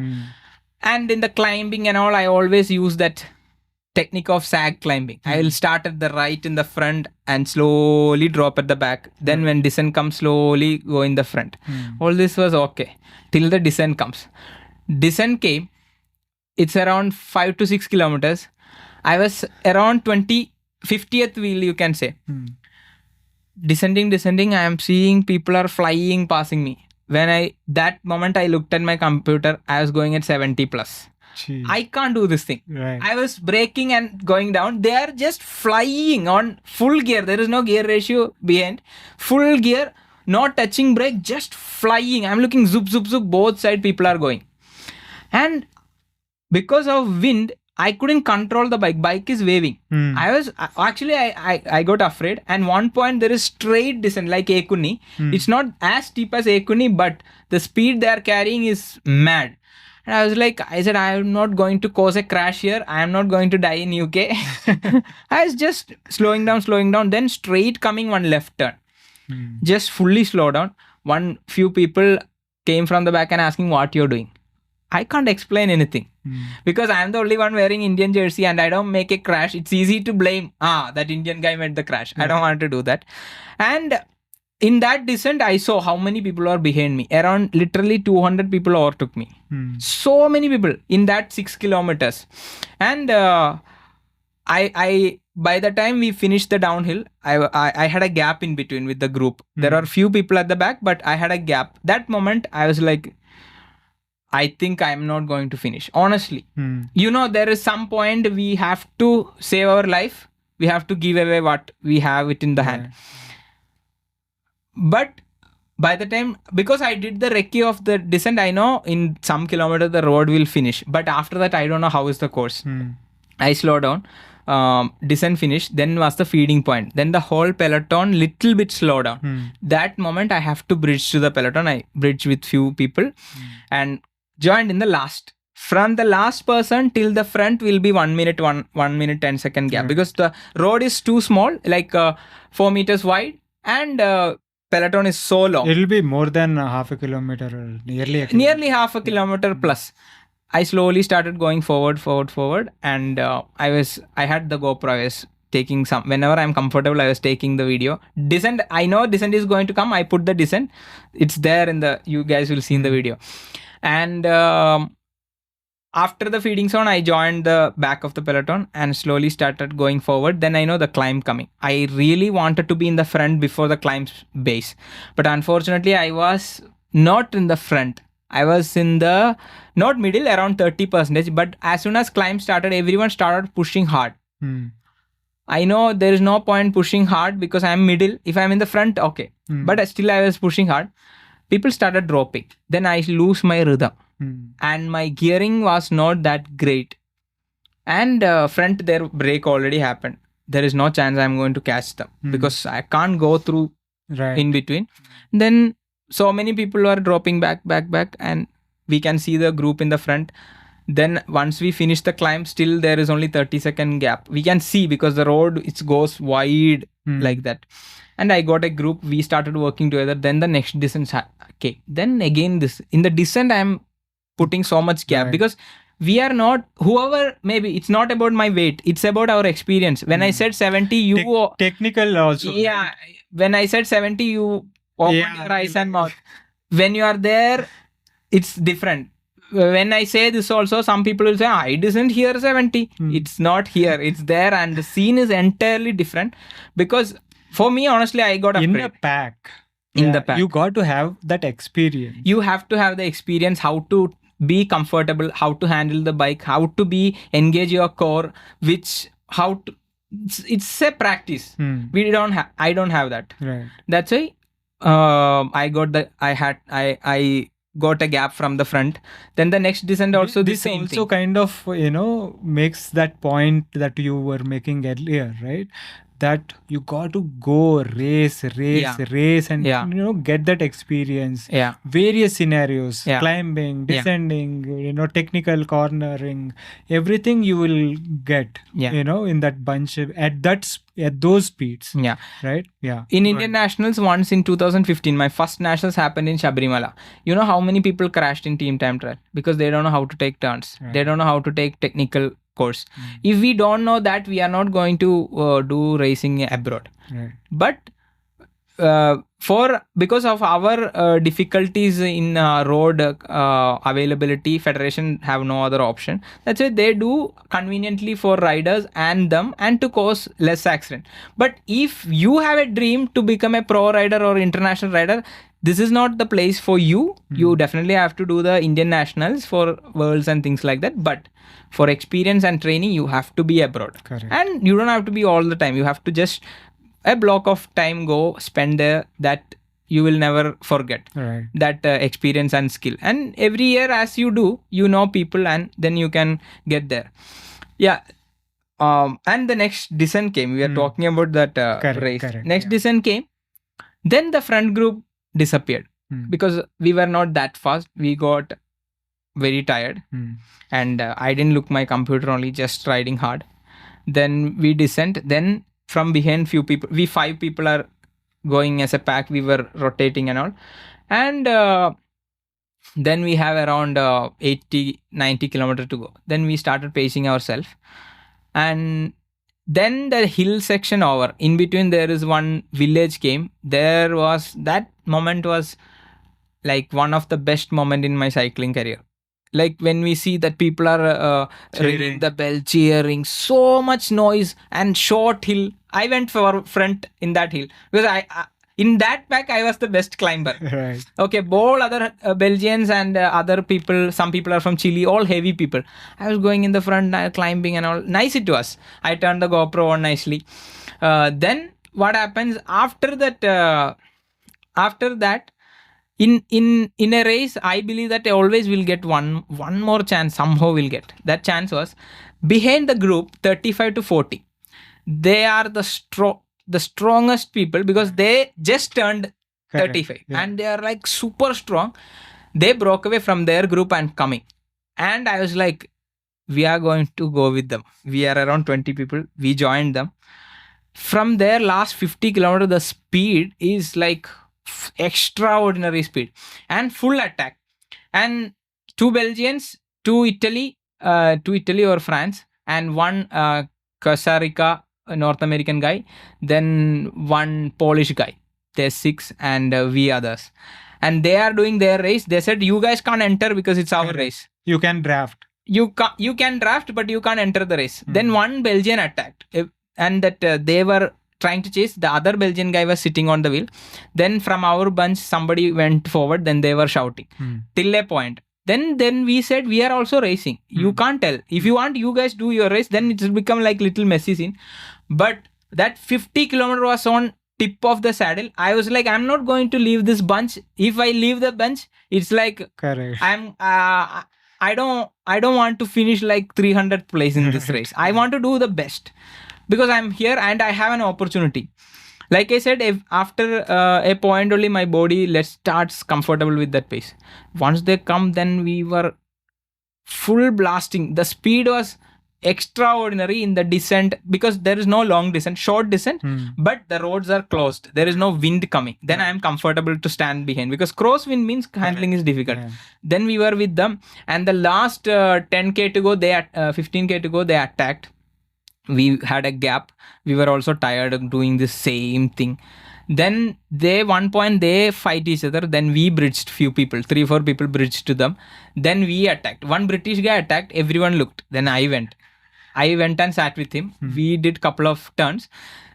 And in the climbing and all, I always use that technique of sag climbing. I will start at the right in the front and slowly drop at the back. Then when descent comes, slowly go in the front. All this was okay till the descent comes. Descent came. It's around 5 to 6 kilometers. I was around 50th wheel, you can say. Descending, I am seeing people are flying, passing me. That moment I looked at my computer, I was going at 70 plus. Jeez. I can't do this thing. Right. I was braking and going down. They are just flying on full gear. There is no gear ratio behind. Full gear, not touching brake, just flying. I'm looking zoop, zoop, zoop. Both side people are going. And because of wind, I couldn't control the bike. Bike is waving. I got afraid. And one point there is straight descent like Ekuni. It's not as steep as Ekuni, but the speed they are carrying is mad. And I said, I am not going to cause a crash here. I am not going to die in UK. I was just slowing down. Then straight coming one left turn. Just fully slow down. Few people came from the back and asking what you're doing. I can't explain anything. Because I am the only one wearing Indian jersey and I don't make a crash. It's easy to blame. That Indian guy made the crash. I don't want to do that. And in that descent, I saw how many people are behind me. Around literally 200 people overtook me. So many people in that 6 kilometers. And I by the time we finished the downhill, I had a gap in between with the group. There are few people at the back, but I had a gap. That moment, I was like, I think I'm not going to finish. Honestly, there is some point we have to save our life. We have to give away what we have it in the hand. But by the time, because I did the recce of the descent, I know in some kilometer the road will finish. But after that, I don't know how is the course. I slow down. Descent finished, then was the feeding point, then the whole peloton little bit slow down. That moment I have to bridge to the peloton. I bridge with few people and joined in the last. From the last person till the front will be 1 minute 10 second gap, because the road is too small, like 4 meters wide, and peloton is so long. It'll be more than half a kilometer or nearly half a kilometer plus. I slowly started going forward, and I had the GoPro. I was taking some, whenever I'm comfortable, I was taking the video. Descent, I know descent is going to come. I put the descent. It's there you guys will see in the video. And after the feeding zone, I joined the back of the peloton and slowly started going forward. Then I know the climb coming. I really wanted to be in the front before the climb base. But unfortunately, I was not in the front. I was in the, not middle, around 30%. But as soon as climb started, everyone started pushing hard. I know there is no point pushing hard because I'm middle. If I'm in the front, okay. But still I was pushing hard. People started dropping. Then I lose my rhythm. And my gearing was not that great. And front, their brake already happened. There is no chance I'm going to catch them because I can't go through in between. Then so many people are dropping back, and we can see the group in the front. Then once we finish the climb, still there is only 30-second gap. We can see because the road, it goes wide like that. And I got a group. We started working together. Then the next descent came. Then again this. In the descent, I'm putting so much gap because we are not, whoever, maybe it's not about my weight. It's about our experience. When I said 70, you... technical also. Yeah. Right? When I said 70, you... open your eyes and mouth. When you are there, it's different. When I say this also, some people will say, I didn't hear 70. It's not here. It's there, and the scene is entirely different. Because for me, honestly, I got afraid. In the pack. You got to have that experience. You have to have the experience, how to be comfortable, how to handle the bike, how to engage your core, it's a practice. I don't have that. Right. That's why I got a gap from the front. Then the next descent also the same also thing. Kind of makes that point that you were making earlier, right? That you got to go race and get that experience. Various scenarios, climbing, descending, technical cornering, everything you will get in that bunch at those speeds. Right. In Indian nationals, once in 2015, my first nationals happened in Sabarimala. You know how many people crashed in team time trial because they don't know how to take turns. They don't know how to take technical course. If we don't know that, we are not going to do racing abroad. But because of our difficulties in road availability, federation have no other option. That's why they do conveniently for riders and them, and to cause less accident. But if you have a dream to become a pro rider or international rider, this is not the place for you. You definitely have to do the Indian nationals for worlds and things like that. But for experience and training, you have to be abroad. Correct. And you don't have to be all the time. You have to just a block of time go spend there, that you will never forget. Right. That experience and skill. And every year as you do, people, and then you can get there. And the next descent came. We are talking about that race. Correct. Next descent came. Then the front group disappeared because we were not that fast. We got very tired and I didn't look my computer, only just riding hard. Then we descent. Then from behind few people, we 5 people are going as a pack. We were rotating and all. And then we have around 80-90 kilometers to go. Then we started pacing ourselves. And Then the hill section over. In between there is one village came. That moment was like one of the best moment in my cycling career. Like when we see that people are ringing the bell, cheering, so much noise and short hill. I went for front in that hill because I in that pack I was the best climber. Right. Okay, all other Belgians and other people, some people are from Chile, all heavy people. I was going in the front, climbing and all. Nice it was. I turned the GoPro on nicely. Then what happens after that? In a race, I believe that I always will get one more chance. Somehow will get. That chance was behind the group 35 to 40. They are the strongest people because they just turned 35 and they are like super strong. They broke away from their group and coming, and I was like, we are going to go with them. We are around 20 people. We joined them. From their last 50 kilometers, the speed is like extraordinary speed and full attack. And 2 Belgians, 2 Italy or France, and 1 Costa Rica, a North American guy, then 1 Polish guy. There's 6 and we others. And they are doing their race. They said, you guys can't enter because it's our race. You can draft. You can draft, but you can't enter the race. Then 1 Belgian attacked, and that they were trying to chase. The other Belgian guy was sitting on the wheel. Then from our bunch, somebody went forward. Then they were shouting till a point. Then we said, we are also racing. You can't tell. If you want, you guys do your race. Then it will become like little messy scene. But that 50 kilometer was on tip of the saddle. I was like, I'm not going to leave this bunch. If I leave the bunch, it's like correct. I don't want to finish like 300th place in this race. I want to do the best because I'm here and I have an opportunity. Like I said, if after a point only my body starts comfortable with that pace. Once they come, then we were full blasting. The speed was extraordinary in the descent because there is no long descent, short descent, but the roads are closed. There is no wind coming. Then I am comfortable to stand behind because crosswind means handling is difficult. Then we were with them, and the last 10k to go, 15k to go, they attacked. We had a gap. We were also tired of doing the same thing. Then one point they fight each other. Then we bridged few people, 3-4 people bridged to them. Then we attacked. One British guy attacked. Everyone looked. Then I went and sat with him. We did couple of turns.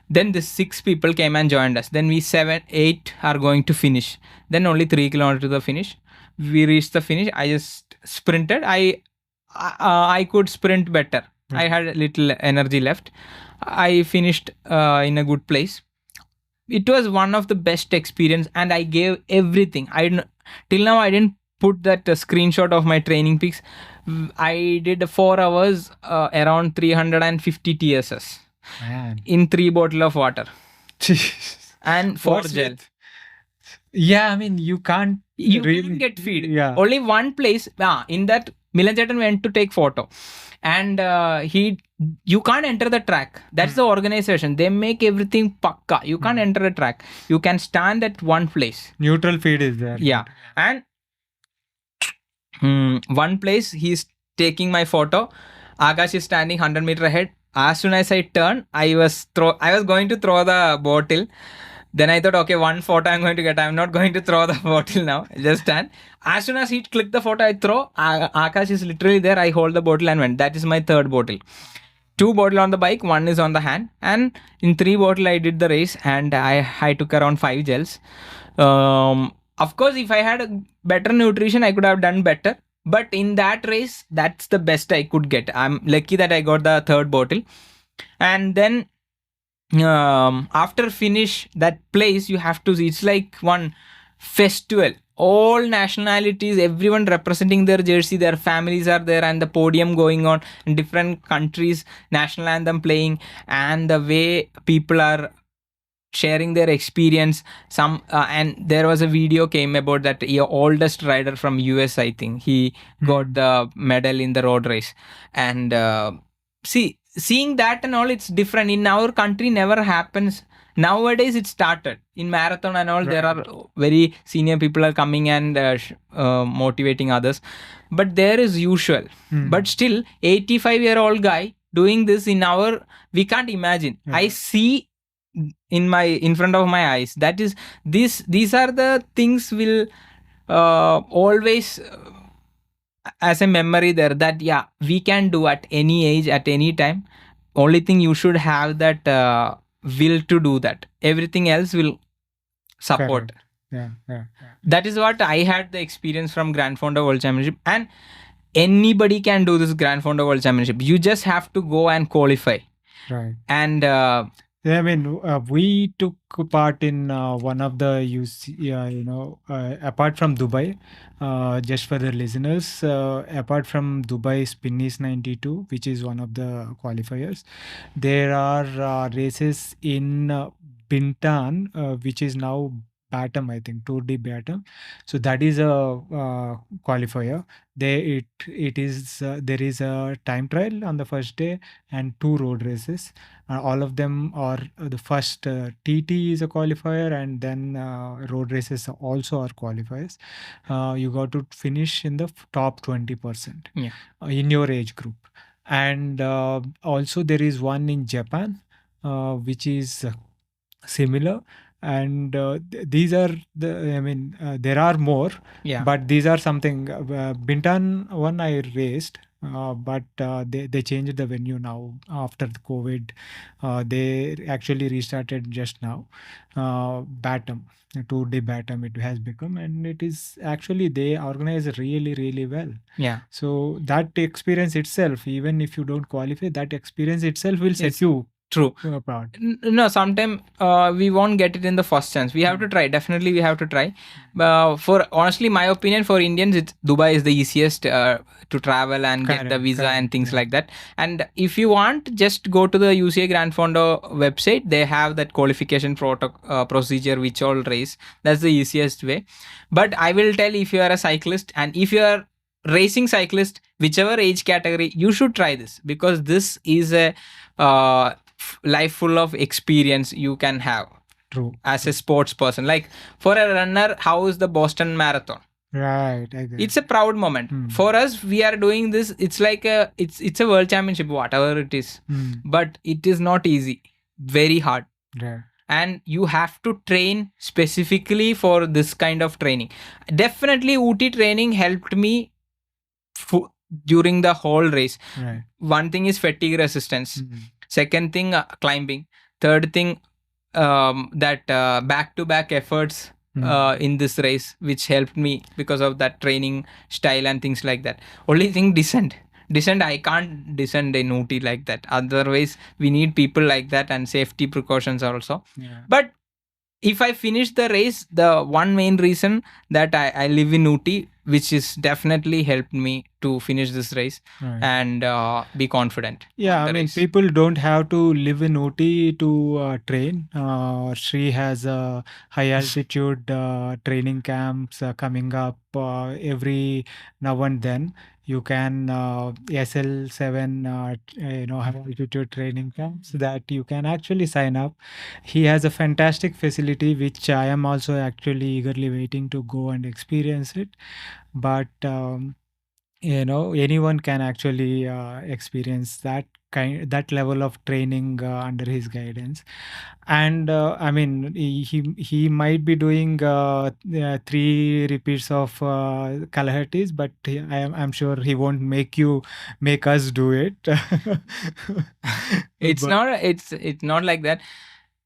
Then the 6 people came and joined us. Then we 7-8 are going to finish. Then only 3 kilometers to the finish. We reached the finish. I just sprinted. I could sprint better. I had a little energy left. I finished in a good place. It was one of the best experience, and I gave everything. Till now I didn't put that screenshot of my training peaks. I did 4 hours, around 350 TSS in 3 bottles of water and 4 gel. Yeah, I mean you can't get feed. Yeah. Only one place. In that, Milan Chetan went to take photo, and you can't enter the track. That's the organization. They make everything pakka. You can't enter a track. You can stand at one place. Neutral feed is there. Yeah, and one place he's taking my photo. Akash is standing 100 meters ahead. As soon as I turn, I was going to throw the bottle. Then I thought, okay, one photo I'm going to get. I'm not going to throw the bottle now. Just stand. As soon as he clicked the photo, I throw. Akash is literally there. I hold the bottle and went. That is my 3rd bottle. 2 bottles on the bike, 1 is on the hand. And in 3 bottles, I did the race, and I took around 5 gels. Of course, if I had a better nutrition, I could have done better. But in that race, that's the best I could get. I'm lucky that I got the 3rd bottle. And then after finish that place, you have to see, it's like one festival. All nationalities, everyone representing their jersey, their families are there, and the podium going on in different countries, national anthem playing, and the way people are sharing their experience. And there was a video came about that oldest rider from US, I think he got the medal in the road race. And seeing that and all, it's different. In our country never happens. Nowadays it started in marathon and all. There are very senior people are coming and motivating others, but there is usual. But still 85-year-old guy doing this we can't imagine. I see in front of my eyes. That is, these are the things will always as a memory there, that we can do at any age, at any time. Only thing, you should have that will to do that. Everything else will support. Yeah. That is what I had the experience from Granfondo World Championship, and anybody can do this Granfondo World Championship. You just have to go and qualify. Right. And I mean, we took part in one of the apart from Dubai, just for the listeners, apart from Dubai Spinneys92, which is one of the qualifiers, there are races in Bintan, which is now Batam, I think, Tour de Batam. So that is a qualifier. There is a time trial on the first day and 2 road races. All of them are the first TT is a qualifier, and then road races also are qualifiers. You got to finish in the top 20% in your age group. And also there is one in Japan, which is similar. And these are there are more, but these are something. Bintan one I raced, but they changed the venue now after the COVID. They actually restarted just now. Batam, Tour de Batam it has become, and it is actually, they organize really, really well. So that experience itself, even if you don't qualify, that experience itself will set you true. apart. No, sometimes we won't get it in the first chance. We have to try. Definitely, we have to try. For honestly, my opinion, for Indians, Dubai is the easiest to travel and get the visa and things like that. And if you want, just go to the UCI Granfondo website. They have that qualification procedure which all race. That's the easiest way. But I will tell, if you are a cyclist and if you are racing cyclist, whichever age category, you should try this, because this is a life full of experience you can have. True. As a sports person. Like for a runner, how is the Boston Marathon? Right. I agree. It's a proud moment. For us, we are doing this. It's like it's a world championship, whatever it is. But it is not easy. Very hard. Right. And you have to train specifically for this kind of training. Definitely, Ooty training helped me during the whole race. Right. One thing is fatigue resistance. Second thing, climbing. Third thing, that back-to-back efforts in this race, which helped me because of that training style and things like that. Only thing, descent, I can't descend in Ooty like that. Otherwise, we need people like that, and safety precautions also. But if I finish the race, the one main reason that I live in Ooty, which is definitely helped me to finish this race and be confident. I mean, people don't have to live in Ooty to train. Sri has a high altitude training camps coming up every now and then. You can SL7 high altitude training camps that you can actually sign up. He has a fantastic facility, which I am also actually eagerly waiting to go and experience it. But anyone can actually experience that level of training under his guidance. And I mean, he might be doing 3 repeats of Kalahati's, but I'm sure he won't make us do it. It's not like that.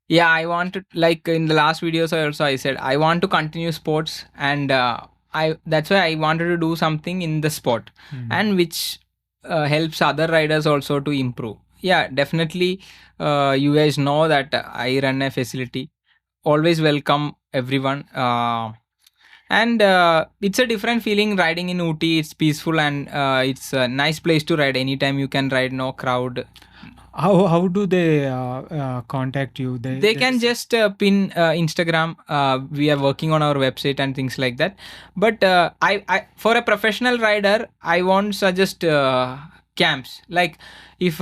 I want to, like in the last videos I said I want to continue sports, and that's why I wanted to do something in the sport, and which helps other riders also to improve. Definitely, you guys know that I run a facility. Always welcome everyone. And it's a different feeling riding in Ooty. It's peaceful, and it's a nice place to ride. Anytime you can ride, no crowd. How do they contact you? They can just pin Instagram. We are working on our website and things like that. But I for a professional rider, I won't suggest camps. Like if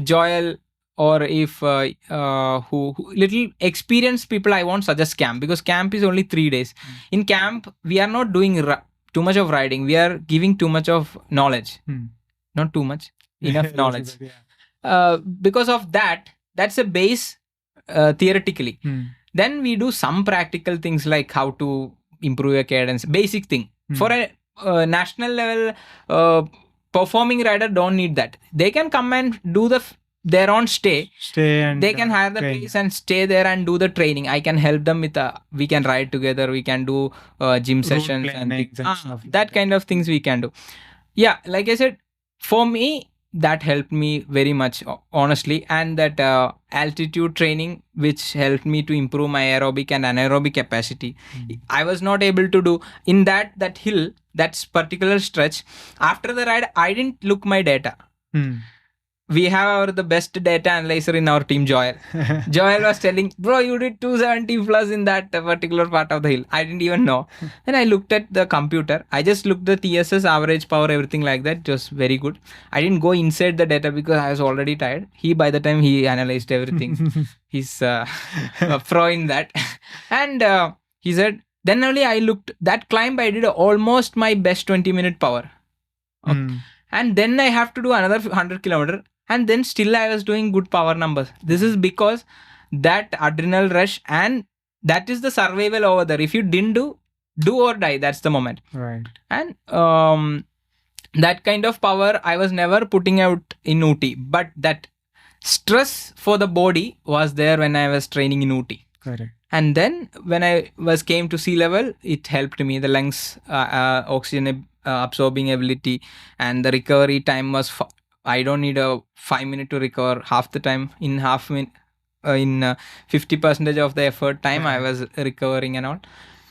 Joel or if who little experienced people, I won't suggest camp, because camp is only 3 days. In camp, we are not doing too much of riding. We are giving too much of knowledge. Not too much, enough knowledge. because of that, that's a base theoretically. Then we do some practical things like how to improve your cadence, basic thing. For a national level performing rider, don't need that. They can come and do their own stay and they can hire the train. place and stay there and do the training. I can help them with we can ride together, we can do gym sessions and stuff like that kind of things we can do. Yeah, like I said, for me that helped me very much, honestly. And that altitude training which helped me to improve my aerobic and anaerobic capacity, I was not able to do in that hill, that particular stretch. After the ride, I didn't look my data. We have the best data analyzer in our team, Joel. Joel was telling, bro, you did 270 plus in that particular part of the hill. I didn't even know. Then I looked at the computer. I just looked at the TSS, average power, everything like that. Just very good. I didn't go inside the data because I was already tired. By the time he analyzed everything, he's a pro in that. And he said, then only I looked, that climb I did almost my best 20-minute power. Okay. And then I have to do another 100 kilometer. And then still I was doing good power numbers. This is because that adrenal rush, and that is the survival over there. If you didn't do or die, that's the moment. Right. And that kind of power I was never putting out in Ooty. But that stress for the body was there when I was training in Ooty. Correct. And then when I came to sea level, it helped me. The lungs, oxygen absorbing ability, and the recovery time was I don't need a 5 minute to recover. Half the time, in 50% of the effort time, I was recovering and all.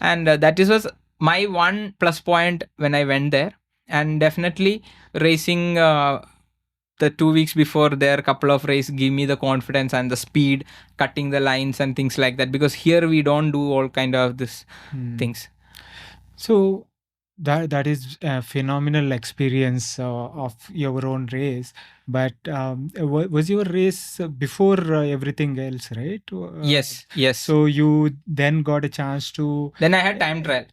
And that was my one plus point when I went there. And definitely racing the 2 weeks before there, couple of races give me the confidence and the speed, cutting the lines and things like that. Because here we don't do all kind of this things. So that is a phenomenal experience of your own race. But was your race before everything else, right? Yes. So you then got a chance to... Then I had time trial.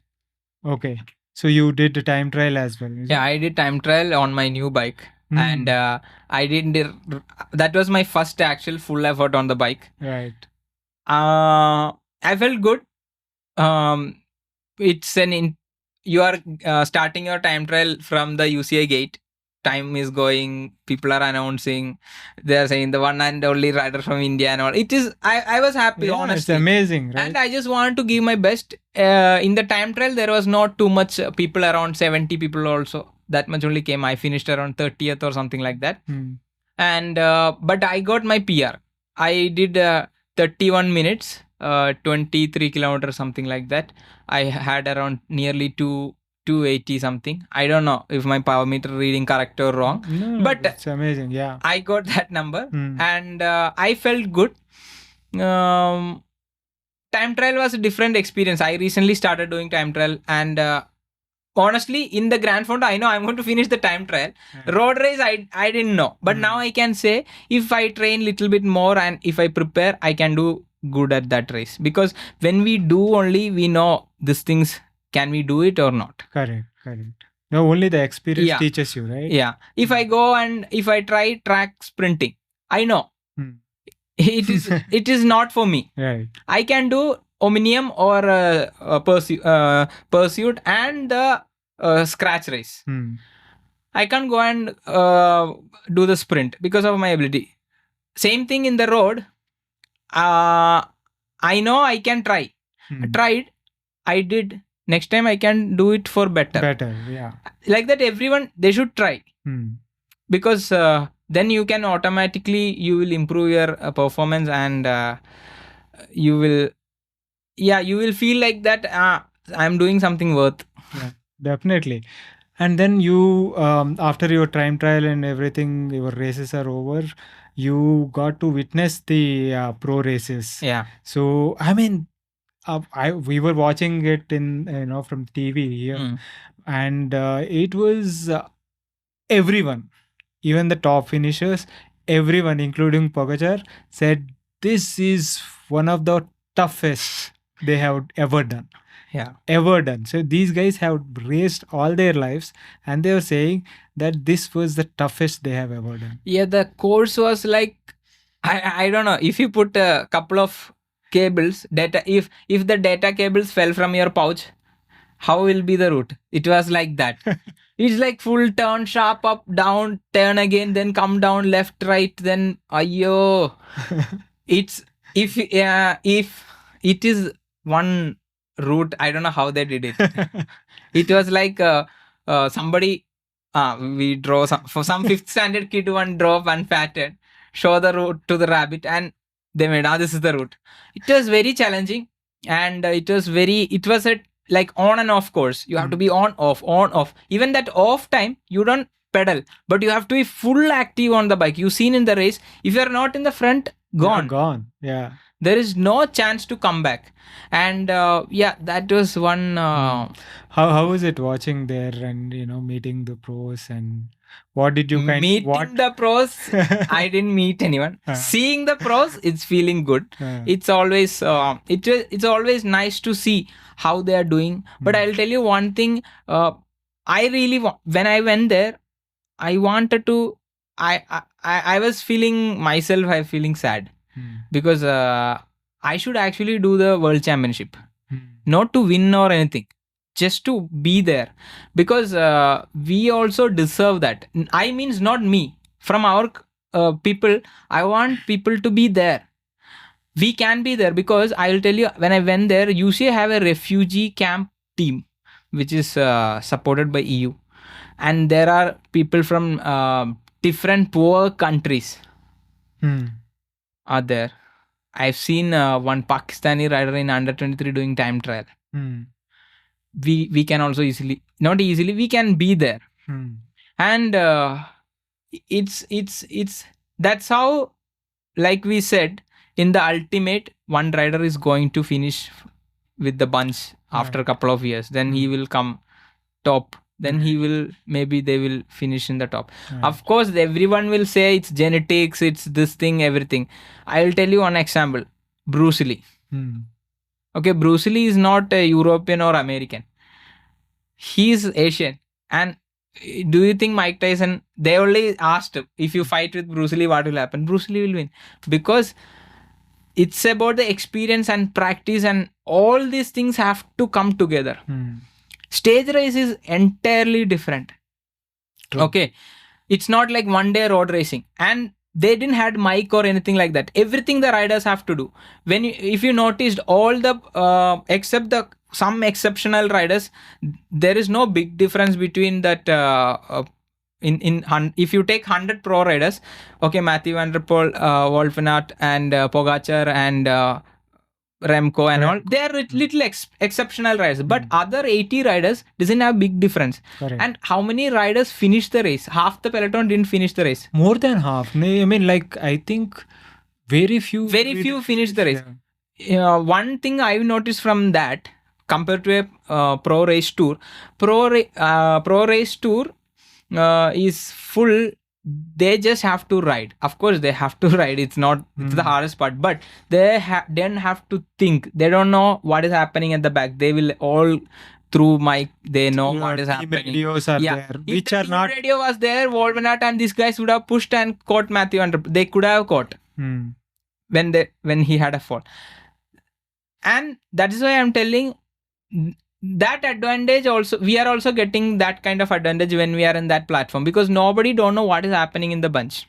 Okay. So you did the time trial as well? Yeah, I did time trial on my new bike. And I didn't... That was my first actual full effort on the bike. Right. I felt good. It's you are starting your time trial from the UCI gate. Time is going, people are announcing, they are saying the one and only rider from India and all. It is, I was happy, honestly. It's amazing, right? And I just wanted to give my best. In the time trial, there was not too much people, around 70 people also. That much only came. I finished around 30th or something like that. And but I got my PR. I did 31 minutes, 23 kilometers, something like that. I had around nearly 280 something. I don't know if my power meter reading correct or wrong. No, but it's amazing. Yeah, I got that number and I felt good. Time trial was a different experience. I recently started doing time trial, and honestly, in the Granfondo, I know I'm going to finish the time trial. Road race, I didn't know. But now I can say, if I train little bit more and if I prepare, I can do good at that race. Because when we do only, we know these things, can we do it or not? Correct. No, only the experience teaches you, right? Yeah. If I go and if I try track sprinting, I know it is not for me. Right. I can do Omnium or Pursuit and the scratch race. I can't go and do the sprint because of my ability. Same thing in the road. I know I can try. I tried. I did. Next time I can do it for better. Yeah. Like that, everyone, they should try. Because then you can automatically, you will improve your performance, and you will feel like that I'm doing something worth. Yeah, definitely. And then you, after your time trial and everything, your races are over, you got to witness the pro races. Yeah. So, I mean, we were watching it in, from TV here, and it was everyone, even the top finishers, everyone, including Pogacar, said this is one of the toughest they have ever done. Yeah. ever done. So these guys have raced all their lives, and they were saying that this was the toughest they have ever done. Yeah, the course was like, I don't know, if you put a couple of cables, data, if the data cables fell from your pouch, how will be the route? It was like that. It's like full turn, sharp up, down, turn again, then come down, left, right, then ayo. It's if it is one route, I don't know how they did it. It was like somebody we draw for some fifth standard kid, one drove one pattern, show the route to the rabbit, and they made this is the route. It was very challenging, and it was a like on and off course. You have to be on off. Even that off time, you don't pedal, but you have to be full active on the bike. You seen in the race, if you are not in the front, gone. Gone. Yeah. There is no chance to come back. And that was one. How was it watching there and meeting the pros, and what did you meeting the pros? I didn't meet anyone. Seeing the pros, it's feeling good. It's always it's always nice to see how they are doing. But I'll tell you one thing. I really when I went there, I wanted to. I was feeling myself. I feeling sad because I should actually do the World Championship, not to win or anything, just to be there, because we also deserve that. I means not me, from our people. I want people to be there. We can be there, because I'll tell you, when I went there, UCI have a refugee camp team which is supported by EU, and there are people from different poor countries are there. I've seen one Pakistani rider in under 23 doing time trial. We can also not easily, we can be there. And it's that's how, like we said, in the ultimate, one rider is going to finish with the bunch after a couple of years. Then he will come top. Then they will finish in the top. Of course, everyone will say it's genetics, it's this thing, everything. I'll tell you one example. Bruce Lee. Okay, Bruce Lee is not a European or American. He is Asian. And do you think Mike Tyson, they only asked, if you fight with Bruce Lee, what will happen? Bruce Lee will win. Because it's about the experience and practice, and all these things have to come together. Stage race is entirely different. True. Okay, it's not like one day road racing, and they didn't had mic or anything like that. Everything the riders have to do. If you noticed, all the except some exceptional riders, there is no big difference between that. If you take 100 pro riders, okay, Matthew Van Der Poel, Wout van Aert, and Pogacar, and Remco and all, they are little exceptional riders, but other 80 riders doesn't have big difference. Correct. And how many riders finished the race? Half the peloton didn't finish the race. More than half. I mean, like, I think very few finished the race. One thing I've noticed from that, compared to a pro race tour, pro race tour is full. They just have to ride. Of course, they have to ride. It's the hardest part, but they then have to think. They don't know what is happening at the back. They will all through mic. They know what is happening. Radios are there, which are not. If the radio was there, Wout van Aert and these guys would have pushed and caught Matthew Van Der Poel. They could have caught when he had a fall. And that is why I'm telling. That advantage also, we are also getting that kind of advantage when we are in that platform, because nobody don't know what is happening in the bunch.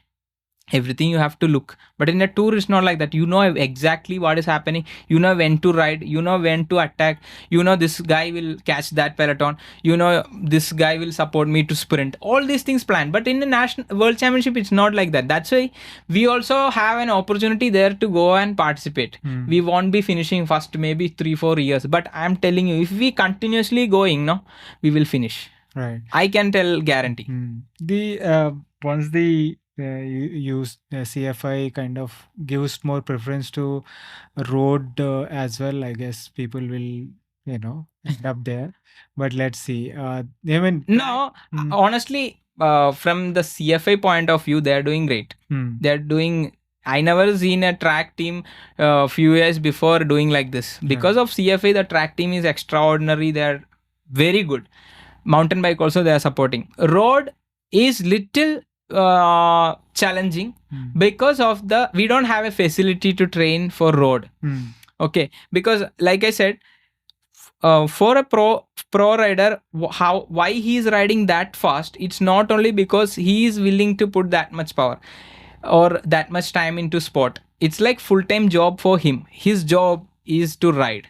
Everything you have to look, but in a tour it's not like that. You know exactly what is happening. You know when to ride. You know when to attack. You know this guy will catch that peloton. You know this guy will support me to sprint. All these things planned. But in the national World Championship, it's not like that. That's why we also have an opportunity there to go and participate. We won't be finishing first maybe 3-4 years, but I'm telling you, if we continuously going, we will finish. Right. I can guarantee. Once the CFI kind of gives more preference to road as well, I guess people will end up there. But let's see. Honestly, from the CFI point of view, they are doing great. They are doing I never seen a track team few years before doing like this. Because of CFA, the track team is extraordinary. They're very good. Mountain bike also they are supporting. Road is little challenging because of we don't have a facility to train for road. Okay, because like I said, for a pro rider, why he is riding that fast, it's not only because he is willing to put that much power or that much time into sport. It's like full-time job for him. His job is to ride.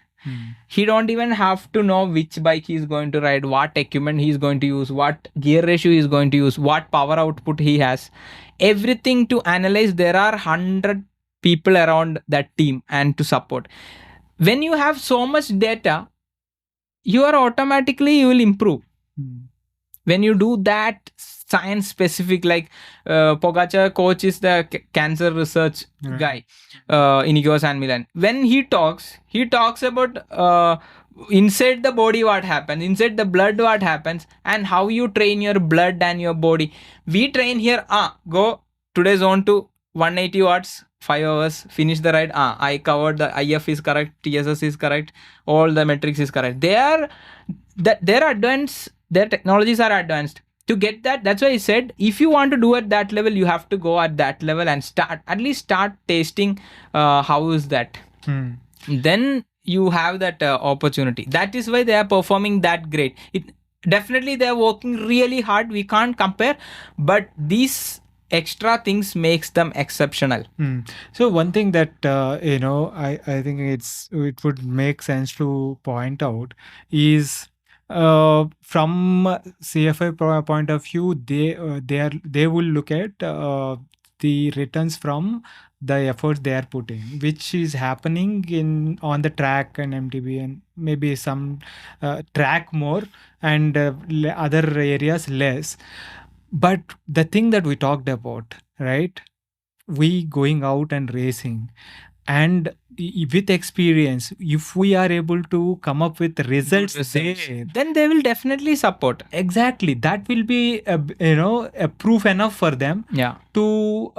He don't even have to know which bike he is going to ride, what equipment he is going to use, what gear ratio he is going to use, what power output he has. Everything to analyze. There are 100 people around that team and to support. When you have so much data, you will improve. When you do that science specific, like Pogacar coach is the cancer research guy, Inigo San Milan. When he talks about inside the body what happens, inside the blood what happens, and how you train your blood and your body. We train here, go today's on to 180 watts, 5 hours, finish the ride. I covered the IF is correct, TSS is correct, all the metrics is correct. They're advanced, their technologies are advanced. To get that, that's why I said, if you want to do at that level, you have to go at that level and at least start tasting how is that. Then you have that opportunity. That is why they are performing that great. Definitely they are working really hard. We can't compare, but these extra things makes them exceptional. So one thing that I think it would make sense to point out is from CFI point of view, they will look at the returns from the efforts they are putting, which is happening on the track and MTB, and maybe some track more and other areas less. But the thing that we talked about, right? We going out and racing, and with experience, if we are able to come up with results, then they will definitely support. Exactly, that will be a proof enough for them to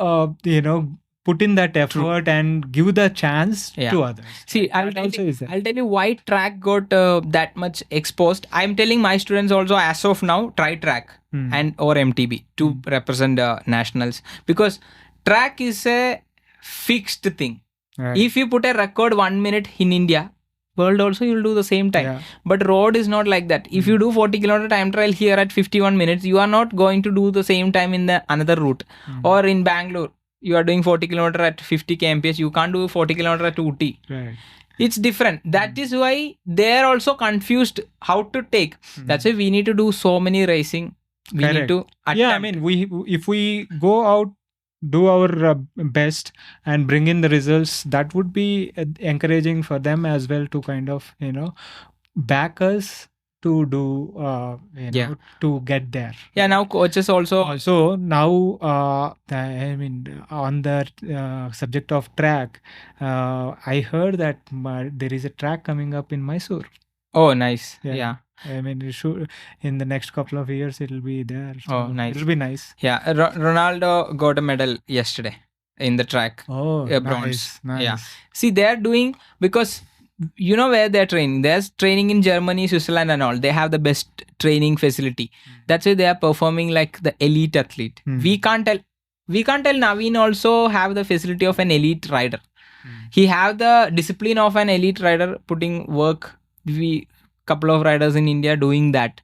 put in that effort and give the chance to others. See, I'll tell you why track got that much exposed. I'm telling my students also, as of now, try track and or MTB to represent nationals, because track is a fixed thing. Right. If you put a record 1 minute in India, world also you'll do the same time. But road is not like that. If you do 40 kilometer time trial here at 51 minutes, you are not going to do the same time in the another route. Or in Bangalore, you are doing 40 kilometer at 50 kmph. You can't do 40 kilometer at Ooty. Right. It's different. That is why they are also confused how to take. That's why we need to do so many racing. We need to attempt. I mean, if we go out, do our best and bring in the results, that would be encouraging for them as well to kind of back us to do to get there. Now coaches also now I mean, on the subject of track, I heard that there is a track coming up in Mysore. Oh, nice. Yeah. I mean, in the next couple of years, it'll be there. So nice. It'll be nice. Yeah, Ronaldo got a medal yesterday in the track. Bronze. Nice. Yeah. See, they're doing, because you know where they're training. They're training in Germany, Switzerland and all. They have the best training facility. That's why they are performing like the elite athlete. We can't tell Naveen also have the facility of an elite rider. He have the discipline of an elite rider, putting work. Couple of riders in India doing that.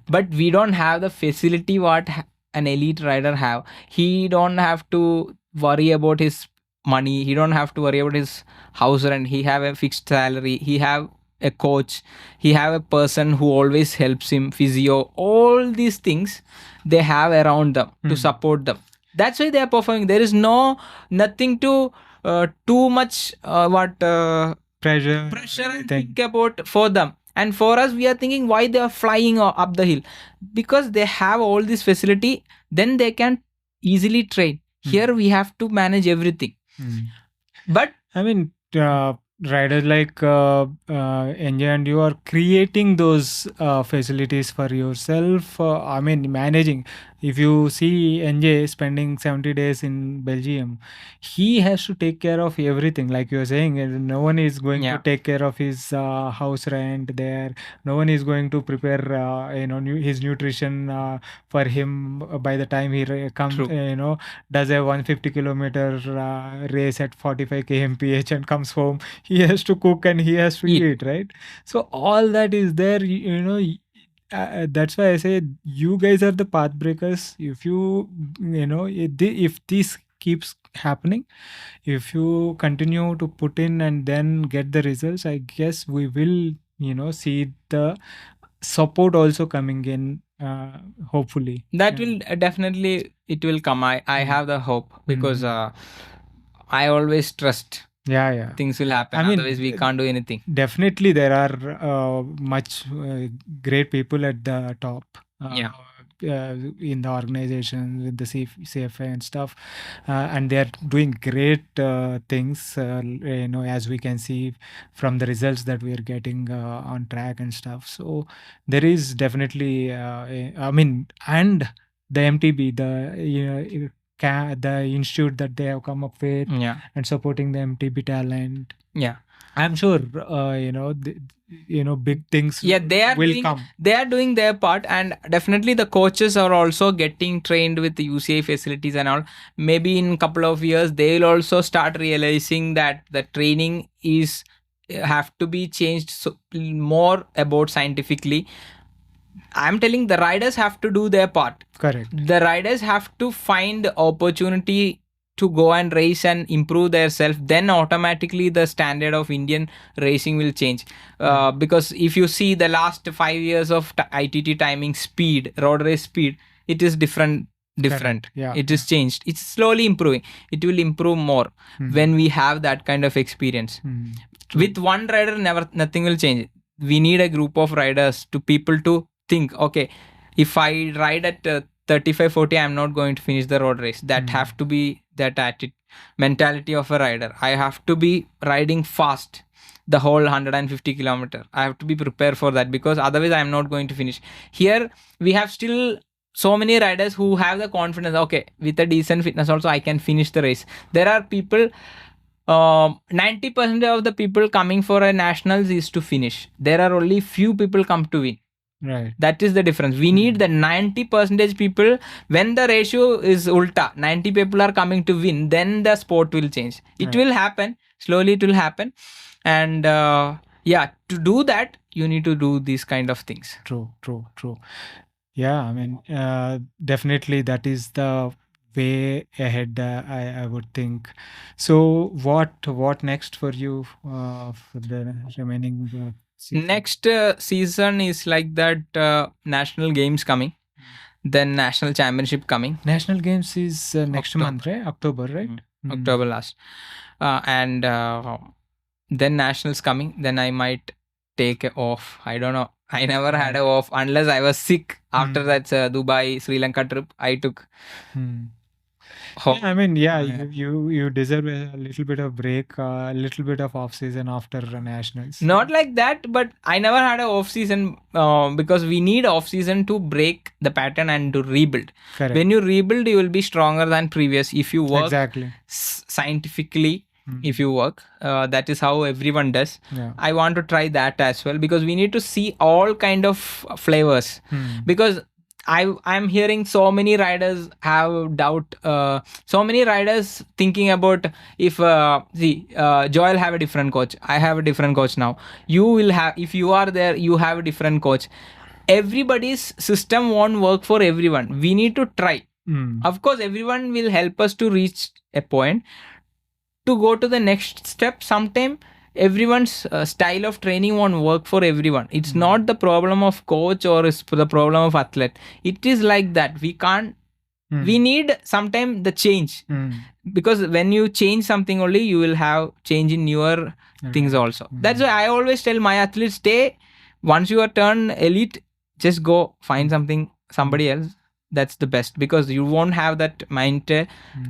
But we don't have the facility what an elite rider have. He don't have to worry about his money. He don't have to worry about his house rent. He have a fixed salary. He have a coach. He have a person who always helps him, physio. All these things they have around them to support them. That's why they are performing. There is nothing to too much pressure and think about for them. And for us, we are thinking why they are flying up the hill, because they have all this facility. Then they can easily train. Here we have to manage everything. But I mean, riders like NJ and you are creating those facilities for yourself. I mean, managing. If you see NJ spending 70 days in Belgium, he has to take care of everything. Like you were saying, no one is going to Yeah. take care of his house rent there. No one is going to prepare, his nutrition for him by the time he comes. True. Does a 150-kilometer race at 45 kmph and comes home. He has to cook and he has to Eat. eat, right? So all that is there. That's why I say you guys are the path breakers. If if this keeps happening, if you continue to put in and then get the results, I guess we will see the support also coming in, hopefully. That will definitely, it will come. I have the hope, because I always trust Yeah. things will happen. I mean, Otherwise, we can't do anything. Definitely, there are much great people at the top. Yeah. In the organization with the CFA and stuff, and they are doing great things. As we can see from the results that we are getting on track and stuff. So there is definitely, and the MTB, the institute that they have come up with, Yeah. and supporting the MTB talent. Yeah. I'm sure, big things Yeah, will come. They are doing their part, and definitely the coaches are also getting trained with the UCI facilities and all. Maybe in a couple of years, they will also start realizing that the training is have to be changed more about scientifically. I'm telling the riders have to do their part. Correct. The riders have to find the opportunity to go and race and improve their self. Then automatically the standard of Indian racing will change. Because if you see the last 5 years of ITT timing speed, road race speed, it is different. Yeah. It is changed. It's slowly improving. It will improve more when we have that kind of experience. With one rider, nothing will change. We need a group of riders, people to think, okay, if I ride at 35-40, I'm not going to finish the road race. That have to be that mentality of a rider. I have to be riding fast the whole 150 kilometer. I have to be prepared for that, because otherwise I'm not going to finish. Here we have still so many riders who have the confidence, okay, with a decent fitness also I can finish the race. There are people, 90% of the people coming for a nationals is to finish. There are only few people come to win. Right. That is the difference. We need the 90% people. When the ratio is ulta, 90 people are coming to win, then the sport will change. It will happen. Slowly it will happen. And to do that, you need to do these kind of things. True. Yeah, I mean, definitely that is the way ahead, I would think. So what next for you for the remaining season? Next season is like that, national games coming, then national championship coming. National games is next October. month, right? October, right? October last. And then nationals coming. Then I might take a off. I don't know. I never had a off unless I was sick. After that Dubai, Srilanka trip, I took. Yeah, I mean, you deserve a little bit of break, a little bit of off season after nationals. Not like that, but I never had a off season because we need off season to break the pattern and to rebuild. Correct. When you rebuild, you will be stronger than previous. If you work exactly scientifically, if you work, that is how everyone does. Yeah. I want to try that as well, because we need to see all kind of flavors. Because I'm hearing so many riders have doubt. So many riders thinking about if Joel have a different coach. I have a different coach now. You will have, if you are there, you have a different coach. Everybody's system won't work for everyone. We need to try. Of course, everyone will help us to reach a point. To go to the next step, sometime everyone's style of training won't work for everyone. It's not the problem of coach or it's the problem of athlete. It is like that. We can't. We need sometime the change, because when you change something only, you will have change in your things also. That's why I always tell my athletes, stay. Once you are turned elite, just go find somebody else. that's the best, because you won't have that mind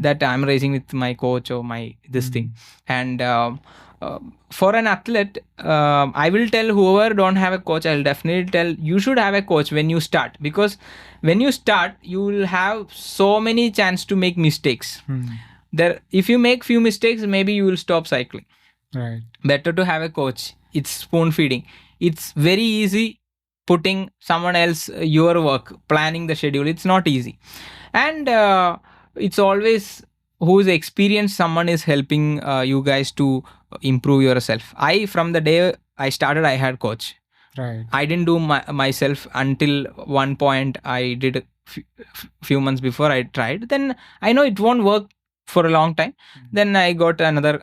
that I'm racing with my coach or my this thing. And for an athlete, I will tell whoever don't have a coach, I'll definitely tell you should have a coach when you start, because when you start you will have so many chance to make mistakes. There, if you make few mistakes, maybe you will stop cycling. Right. Better to have a coach. It's spoon feeding. It's very easy putting someone else your work, planning the schedule. It's not easy. And it's always who's experienced someone is helping you guys to improve yourself. From the day I started, I had coach. Right. I didn't do myself until one point. I did few months before I tried. Then I know it won't work for a long time. Then I got another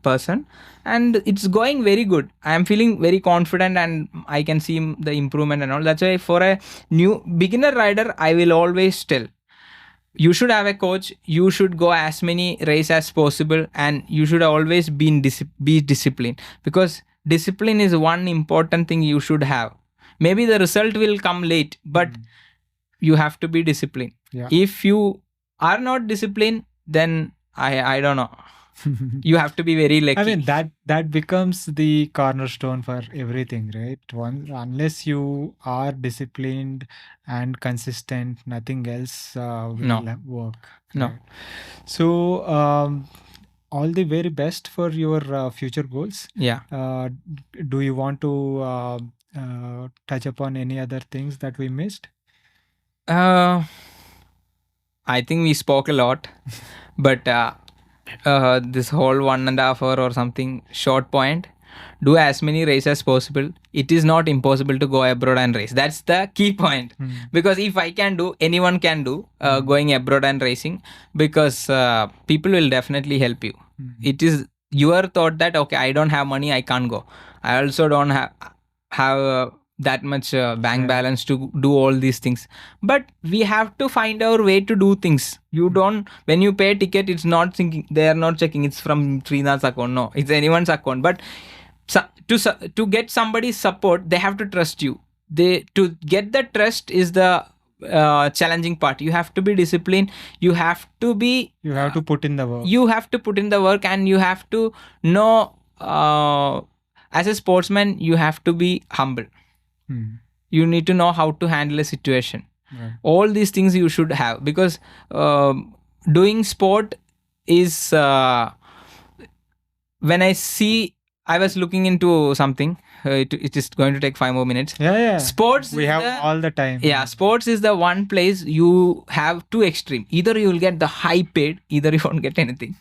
person, and it's going very good. I am feeling very confident, and I can see the improvement and all. That's why for a new beginner rider, I will always tell you should have a coach. You should go as many races as possible, and you should always be disciplined, because discipline is one important thing you should have. Maybe the result will come late, but you have to be disciplined. Yeah. If you are not disciplined, then I don't know. You have to be very lucky. I mean, that becomes the cornerstone for everything, right? Unless you are disciplined and consistent, nothing else will work. No. Right? So, all the very best for your future goals. Yeah. Do you want to touch upon any other things that we missed? I think we spoke a lot, but this whole 1.5 hour or something short point, do as many races as possible. It is not impossible to go abroad and race. That's the key point. Because if I can do, anyone can do going abroad and racing, because people will definitely help you. It is your thought that, okay, I don't have money, I can't go. I also don't have that much bank balance to do all these things, but we have to find our way to do things. You don't, when you pay a ticket, it's not thinking, they are not checking it's from Sreenath's account. No, it's anyone's account. But to get somebody's support, they have to trust you. To get the trust is the challenging part. You have to be disciplined. You have to put in the work. You have to put in the work, and you have to know, as a sportsman, you have to be humble. You need to know how to handle a situation. Right. All these things you should have, because doing sport is when I was looking into something. It is going to take 5 more minutes. Yeah. Sports. We have all the time. Yeah, sports is the one place you have two extreme. Either you will get the high paid, either you won't get anything.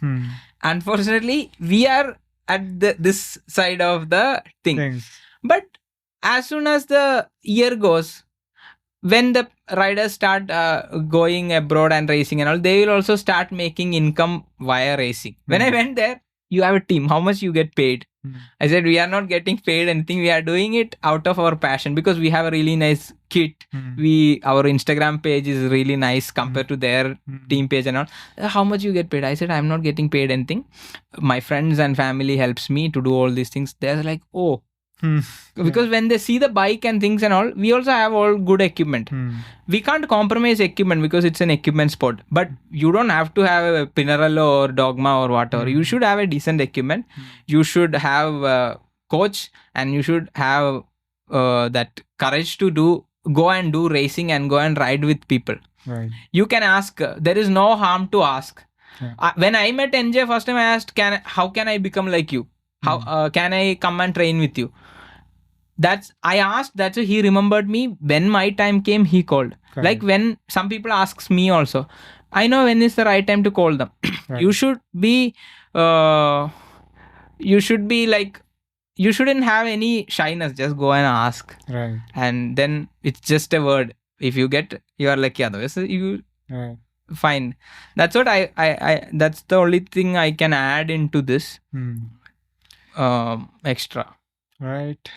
Unfortunately, we are at this side of the thing. But as soon as the year goes, when the riders start going abroad and racing and all, they will also start making income via racing. When I went there, you have a team. How much you get paid? I said, we are not getting paid anything. We are doing it out of our passion, because we have a really nice kit. Our Instagram page is really nice compared to their team page and all. How much you get paid? I said, I'm not getting paid anything. My friends and family helps me to do all these things. They're like, oh. Because when they see the bike and things and all, we also have all good equipment. We can't compromise equipment, because it's an equipment sport. But you don't have to have a Pinarello or Dogma or whatever. You should have a decent equipment. You should have a coach, and you should have that courage to go and do racing and go and ride with people. Right. You can ask. There is no harm to ask. When I met NJ first time, I asked, how can I become like you? How can I come and train with you? I asked. That's why he remembered me. When my time came, he called. Correct. Like when some people asks me also, I know when is the right time to call them. Right. You should be like, you shouldn't have any shyness. Just go and ask. Right. And then it's just a word. If you get, you are lucky. Otherwise, you fine. That's what I that's the only thing I can add into this. Extra. Right.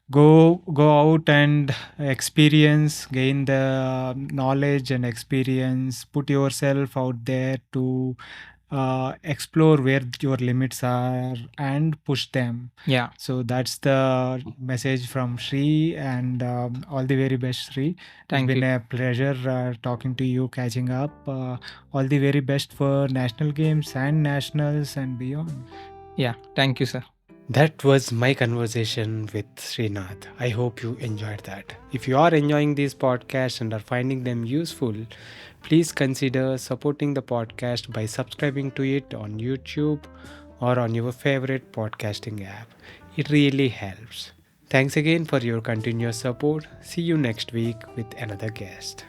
Go out and experience, gain the knowledge and experience, put yourself out there to explore where your limits are and push them. Yeah. So that's the message from Sri, and all the very best, Sri. Thank It's been you. a pleasure talking to you, catching up. All the very best for national games and nationals and beyond. Yeah. Thank you, sir. That was my conversation with Sreenath. I hope you enjoyed that. If you are enjoying these podcasts and are finding them useful, please consider supporting the podcast by subscribing to it on YouTube or on your favorite podcasting app. It really helps. Thanks again for your continuous support. See you next week with another guest.